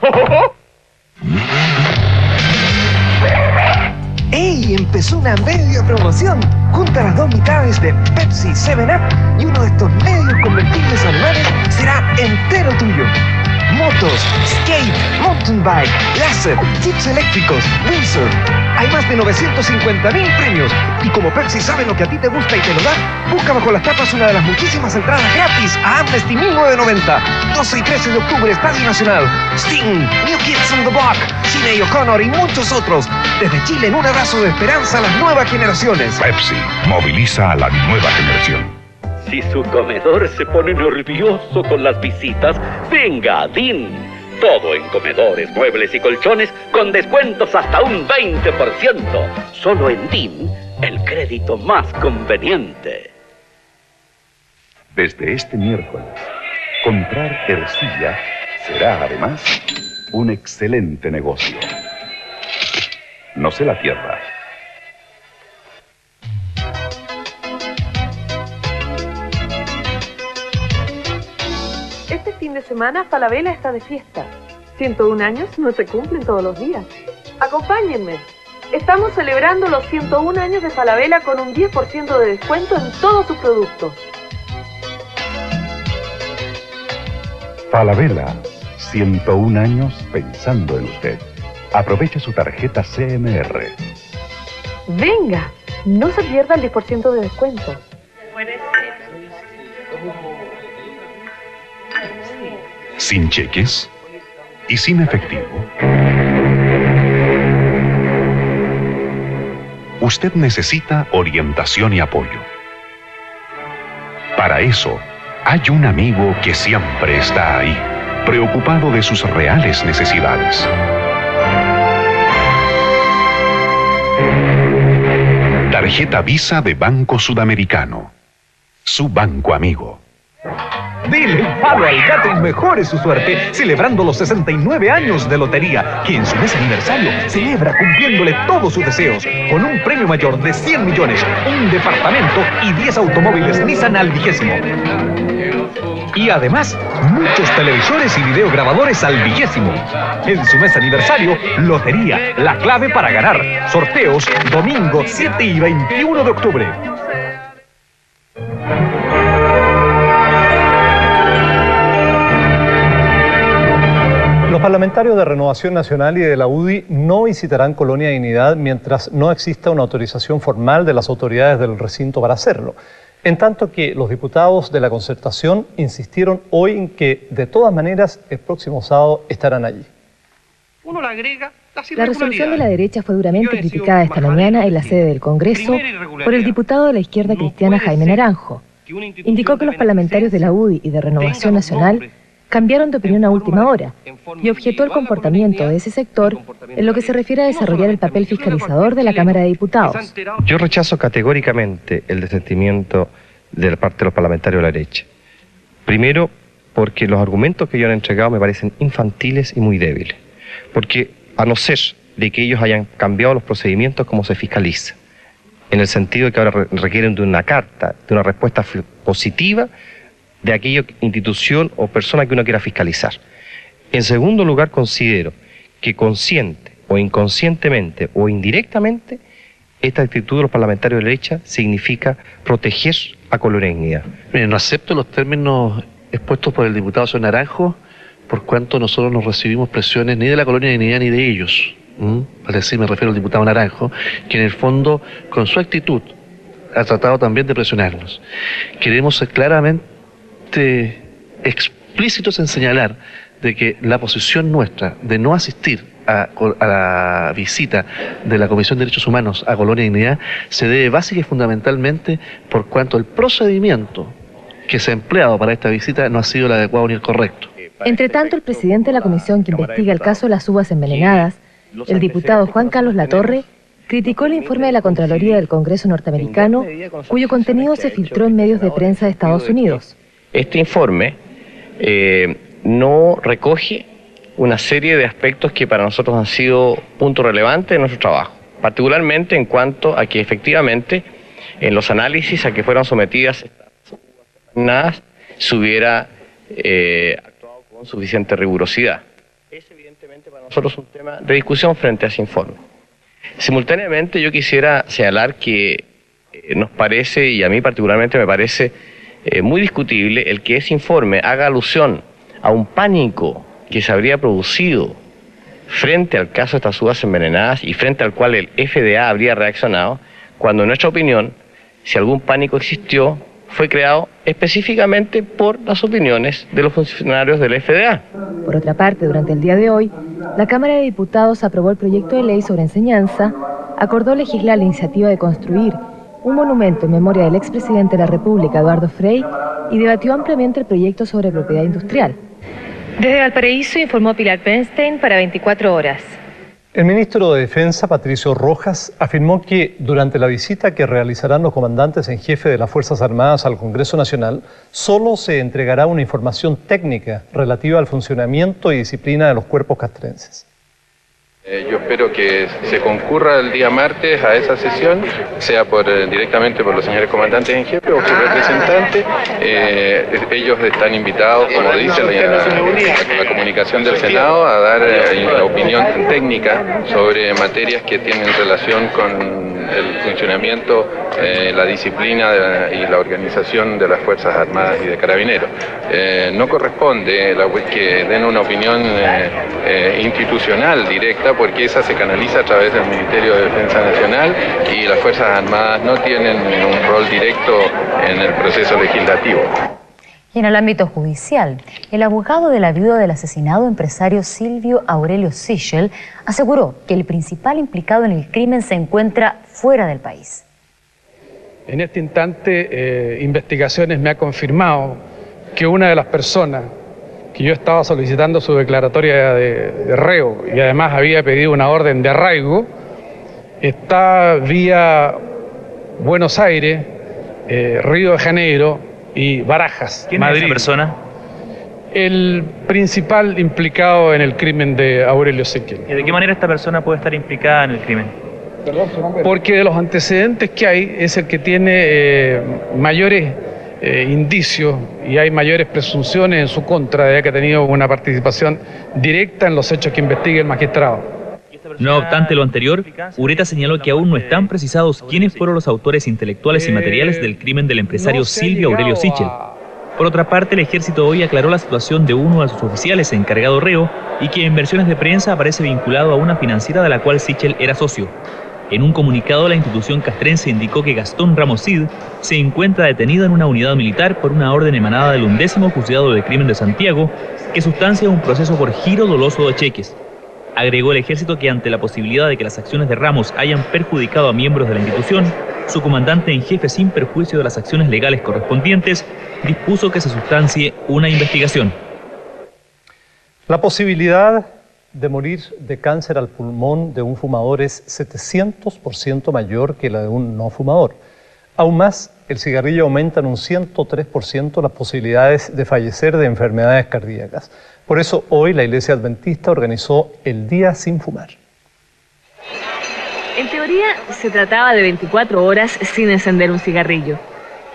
¡Ey! Empezó una media promoción. Junta las 2 mitades de Pepsi 7up y uno de estos medios convertibles animales será entero tuyo. Motos, skate, mountain bike, láser, chips eléctricos, windsurf. Hay más de 950.000 premios. Y como Pepsi sabe lo que a ti te gusta y te lo da, busca bajo las tapas una de las muchísimas entradas gratis a Amnesty 1990. 12 y 13 de octubre, Estadio Nacional. Sting, New Kids on the Block, Sinead O'Connor y muchos otros. Desde Chile, en un abrazo de esperanza a las nuevas generaciones. Pepsi moviliza a la nueva generación. Si su comedor se pone nervioso con las visitas, venga a DIN. Todo en comedores, muebles y colchones con descuentos hasta un 20%. Solo en DIN, el crédito más conveniente. Desde este miércoles, comprar Ercilla será además un excelente negocio. No se la pierda. Este fin de semana Falabella está de fiesta. 101 años no se cumplen todos los días. Acompáñenme. Estamos celebrando los 101 años de Falabella con un 10% de descuento en todos sus productos. Falabella, 101 años pensando en usted. Aproveche su tarjeta CMR. Venga, no se pierda el 10% de descuento. Sin cheques y sin efectivo. Usted necesita orientación y apoyo. Para eso, hay un amigo que siempre está ahí, preocupado de sus reales necesidades. Tarjeta Visa de Banco Sudamericano. Su banco amigo. Dele un palo al gato y mejore su suerte celebrando los 69 años de lotería, que en su mes aniversario celebra cumpliéndole todos sus deseos con un premio mayor de 100 millones, un departamento y 10 automóviles Nissan al 20º. Y además, muchos televisores y videograbadores al 20º. En su mes aniversario, lotería, la clave para ganar. Sorteos, domingo 7 y 21 de octubre. Los parlamentarios de Renovación Nacional y de la UDI no visitarán Colonia Dignidad mientras no exista una autorización formal de las autoridades del recinto para hacerlo. En tanto que los diputados de la Concertación insistieron hoy en que, de todas maneras, el próximo sábado estarán allí. La resolución de la derecha fue duramente criticada esta mañana en la sede del Congreso por el diputado de la izquierda cristiana Jaime Naranjo. Indicó que los parlamentarios de la UDI y de Renovación Nacional cambiaron de opinión a última hora y objetó el comportamiento de ese sector en lo que se refiere a desarrollar el papel fiscalizador de la Cámara de Diputados. Yo rechazo categóricamente el desistimiento de parte de los parlamentarios de la derecha. Primero, porque los argumentos que ellos han entregado me parecen infantiles y muy débiles. Porque a no ser de que ellos hayan cambiado los procedimientos como se fiscaliza, en el sentido de que ahora requieren de una carta, de una respuesta positiva de aquella institución o persona que uno quiera fiscalizar. En segundo lugar, considero que consciente o inconscientemente o indirectamente, esta actitud de los parlamentarios de derecha significa proteger a Colonia Dignidad. Mire, no acepto los términos expuestos por el diputado señor Naranjo, por cuanto nosotros no recibimos presiones ni de la Colonia Dignidad ni de ellos. Al decir, me refiero al diputado Naranjo, que en el fondo, con su actitud, ha tratado también de presionarnos. Queremos ser claramente explícitos en señalar de que la posición nuestra de no asistir a la visita de la Comisión de Derechos Humanos a Colonia Dignidad se debe básica y fundamentalmente por cuanto el procedimiento que se ha empleado para esta visita no ha sido el adecuado ni el correcto. Entre tanto, el presidente de la comisión que investiga el caso de las uvas envenenadas, el diputado Juan Carlos Latorre, criticó el informe de la Contraloría del Congreso norteamericano, cuyo contenido se filtró en medios de prensa de Estados Unidos. Este informe no recoge una serie de aspectos que para nosotros han sido puntos relevantes en nuestro trabajo, particularmente en cuanto a que efectivamente en los análisis a que fueron sometidas nada se hubiera actuado con suficiente rigurosidad. Es evidentemente para nosotros un tema de discusión frente a ese informe. Simultáneamente yo quisiera señalar que nos parece, y a mí particularmente me parece muy discutible, el que ese informe haga alusión a un pánico que se habría producido frente al caso de estas uvas envenenadas y frente al cual el FDA habría reaccionado, cuando en nuestra opinión, si algún pánico existió, fue creado específicamente por las opiniones de los funcionarios del FDA. Por otra parte, durante el día de hoy, la Cámara de Diputados aprobó el proyecto de ley sobre enseñanza, acordó legislar la iniciativa de construir un monumento en memoria del expresidente de la República, Eduardo Frei, y debatió ampliamente el proyecto sobre propiedad industrial. Desde Valparaíso informó Pilar Penstein para 24 horas. El ministro de Defensa, Patricio Rojas, afirmó que durante la visita que realizarán los comandantes en jefe de las Fuerzas Armadas al Congreso Nacional, solo se entregará una información técnica relativa al funcionamiento y disciplina de los cuerpos castrenses. Yo espero que se concurra el día martes a esa sesión, sea directamente por los señores comandantes en jefe o su representante. Ellos están invitados, como dice la comunicación del Senado, a dar la opinión técnica sobre materias que tienen relación con el funcionamiento, la disciplina y la organización de las Fuerzas Armadas y de Carabineros. No corresponde que den una opinión institucional directa, porque esa se canaliza a través del Ministerio de Defensa Nacional y las Fuerzas Armadas no tienen un rol directo en el proceso legislativo. Y en el ámbito judicial, el abogado de la viuda del asesinado empresario Silvio Aurelio Sichel aseguró que el principal implicado en el crimen se encuentra fuera del país. En este instante, investigaciones me ha confirmado que una de las personas que yo estaba solicitando su declaratoria de reo y además había pedido una orden de arraigo, está vía Buenos Aires, Río de Janeiro y Barajas, ¿Quién Madrid. es esa persona? El principal implicado en el crimen de Aurelio Sichel. ¿Y de qué manera esta persona puede estar implicada en el crimen? Porque de los antecedentes que hay es el que tiene mayores indicios y hay mayores presunciones en su contra, ya que ha tenido una participación directa en los hechos que investiga el magistrado. No obstante lo anterior, Ureta señaló que aún no están precisados quiénes fueron los autores intelectuales y materiales del crimen del empresario Silvio Aurelio Sichel. Por otra parte, el ejército hoy aclaró la situación de uno de sus oficiales encargado reo y que en versiones de prensa aparece vinculado a una financiera de la cual Sichel era socio. En un comunicado, la institución castrense indicó que Gastón Ramos Cid se encuentra detenido en una unidad militar por una orden emanada del 11º Juzgado de Crimen de Santiago, que sustancia un proceso por giro doloso de cheques. Agregó el ejército que ante la posibilidad de que las acciones de Ramos hayan perjudicado a miembros de la institución, su comandante en jefe, sin perjuicio de las acciones legales correspondientes, dispuso que se sustancie una investigación. La posibilidad de morir de cáncer al pulmón de un fumador es 700% mayor que la de un no fumador. Aún más, el cigarrillo aumenta en un 103% las posibilidades de fallecer de enfermedades cardíacas. Por eso hoy la Iglesia Adventista organizó el Día Sin Fumar. En teoría se trataba de 24 horas sin encender un cigarrillo.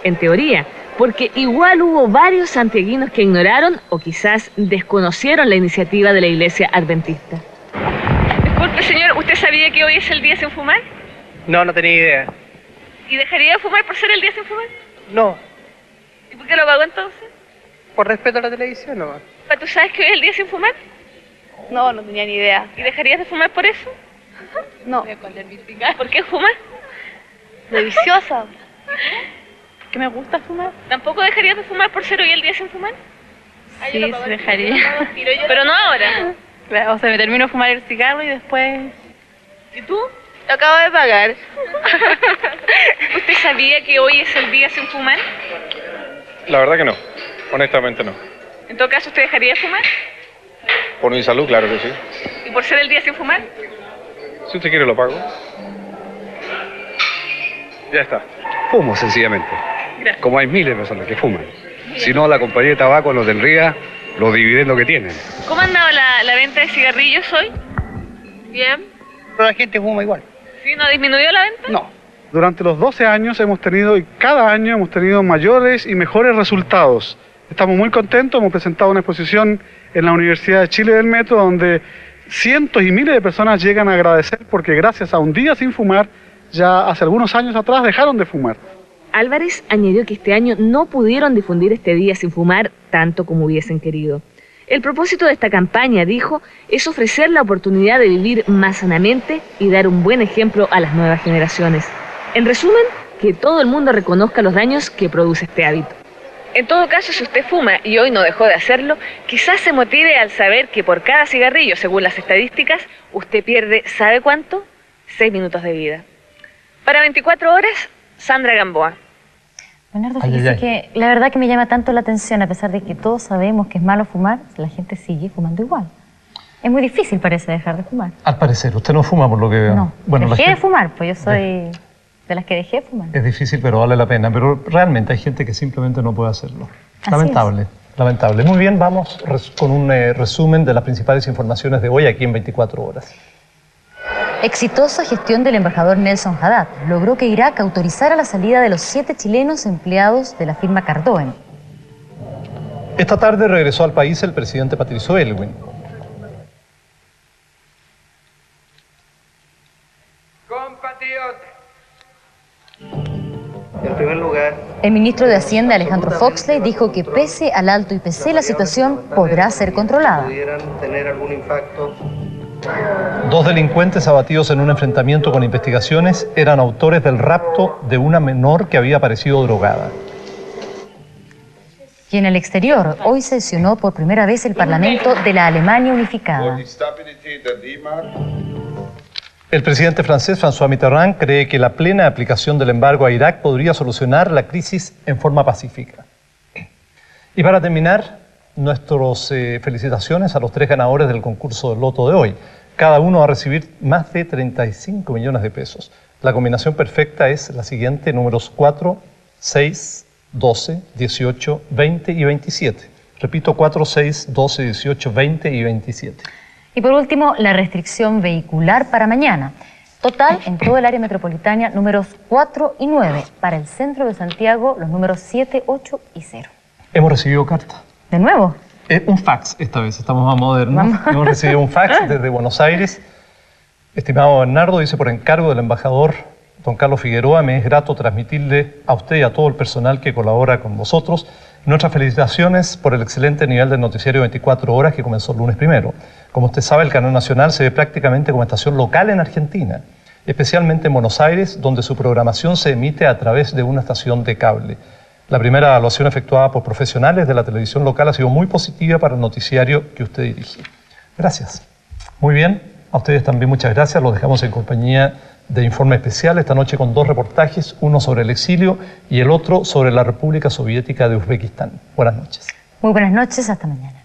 En teoría, porque igual hubo varios santiaguinos que ignoraron o quizás desconocieron la iniciativa de la Iglesia Adventista. Disculpe, señor, ¿usted sabía que hoy es el Día Sin Fumar? No, no tenía idea. ¿Y dejaría de fumar por ser el Día Sin Fumar? No, ¿Y por qué lo pagó entonces? por respeto a la televisión nomás. ¿Tú sabes que hoy es el Día Sin Fumar? No, no tenía ni idea. ¿Y dejarías de fumar por eso? No. ¿Por qué fumas? Deliciosa. ¿Que me gusta fumar? ¿Tampoco dejarías de fumar por ser hoy el Día Sin Fumar? Sí, sí dejaría. Pero no ahora. Claro, o sea, me termino de fumar el cigarro y después... ¿Y tú? Lo acabo de pagar. ¿Usted sabía que hoy es el Día Sin Fumar? La verdad que no, honestamente no. En todo caso, ¿usted dejaría de fumar? Por mi salud, claro que sí. ¿Y por ser el Día Sin Fumar? Si usted quiere lo pago. Ya está. Fumo, sencillamente. Gracias. Como hay miles de personas que fuman. Si no, la compañía de tabaco no tendría los dividendos que tienen. ¿Cómo ha andado la venta de cigarrillos hoy? Bien. Pero la gente fuma igual. ¿Sí? ¿No ha disminuido la venta? No. Durante los 12 años hemos tenido, y cada año hemos tenido mayores y mejores resultados. Estamos muy contentos, hemos presentado una exposición en la Universidad de Chile del Metro, donde cientos y miles de personas llegan a agradecer porque gracias a un Día Sin Fumar, ya hace algunos años atrás dejaron de fumar. Álvarez añadió que este año no pudieron difundir este Día Sin Fumar tanto como hubiesen querido. El propósito de esta campaña, dijo, es ofrecer la oportunidad de vivir más sanamente y dar un buen ejemplo a las nuevas generaciones. En resumen, que todo el mundo reconozca los daños que produce este hábito. En todo caso, si usted fuma y hoy no dejó de hacerlo, quizás se motive al saber que por cada cigarrillo, según las estadísticas, usted pierde, ¿sabe cuánto? 6 minutos de vida. Para 24 horas, Sandra Gamboa. Leonardo, fíjese que la verdad que me llama tanto la atención, a pesar de que todos sabemos que es malo fumar, la gente sigue fumando igual. Es muy difícil, parece, dejar de fumar. Al parecer, usted no fuma por lo que veo. No, bueno, dejé de fumar, pues yo soy de las que dejé de fumar. Es difícil, pero vale la pena. Pero realmente hay gente que simplemente no puede hacerlo. Así Lamentable, lamentable. Muy bien, vamos con un resumen de las principales informaciones de hoy aquí en 24 horas. Exitosa gestión del embajador Nelson Haddad logró que Irak autorizara la salida de los 7 chilenos empleados de la firma Cardoen. Esta tarde regresó al país el presidente Patricio Aylwin. En primer lugar, El ministro de Hacienda, Alejandro Foxley, dijo que pese al alto IPC, la situación podrá ser controlada. pudieran tener algún impacto. 2 delincuentes abatidos en un enfrentamiento con investigaciones eran autores del rapto de una menor que había aparecido drogada. Y en el exterior, hoy sesionó por primera vez el Parlamento de la Alemania Unificada. El presidente francés François Mitterrand cree que la plena aplicación del embargo a Irak podría solucionar la crisis en forma pacífica. Y para terminar, nuestras felicitaciones a los 3 ganadores del concurso del loto de hoy. Cada uno va a recibir más de 35 millones de pesos. La combinación perfecta es la siguiente: números 4, 6, 12, 18, 20 y 27. Repito, 4, 6, 12, 18, 20 y 27. Y por último, la restricción vehicular para mañana. Total, en todo el área metropolitana, números 4 y 9. Para el centro de Santiago, los números 7, 8 y 0. Hemos recibido carta. ¿De nuevo? Un fax esta vez, estamos más modernos. Hemos recibido un fax desde Buenos Aires. Estimado Bernardo, dice: por encargo del embajador don Carlos Figueroa, me es grato transmitirle a usted y a todo el personal que colabora con vosotros nuestras felicitaciones por el excelente nivel del noticiario 24 horas que comenzó el lunes primero. Como usted sabe, el Canal Nacional se ve prácticamente como estación local en Argentina, especialmente en Buenos Aires, donde su programación se emite a través de una estación de cable. La primera evaluación efectuada por profesionales de la televisión local ha sido muy positiva para el noticiario que usted dirige. Gracias. Muy bien, a ustedes también muchas gracias. Los dejamos en compañía de Informe Especial esta noche con 2 reportajes, uno sobre el exilio y el otro sobre la República Soviética de Uzbekistán. Buenas noches. Muy buenas noches, hasta mañana.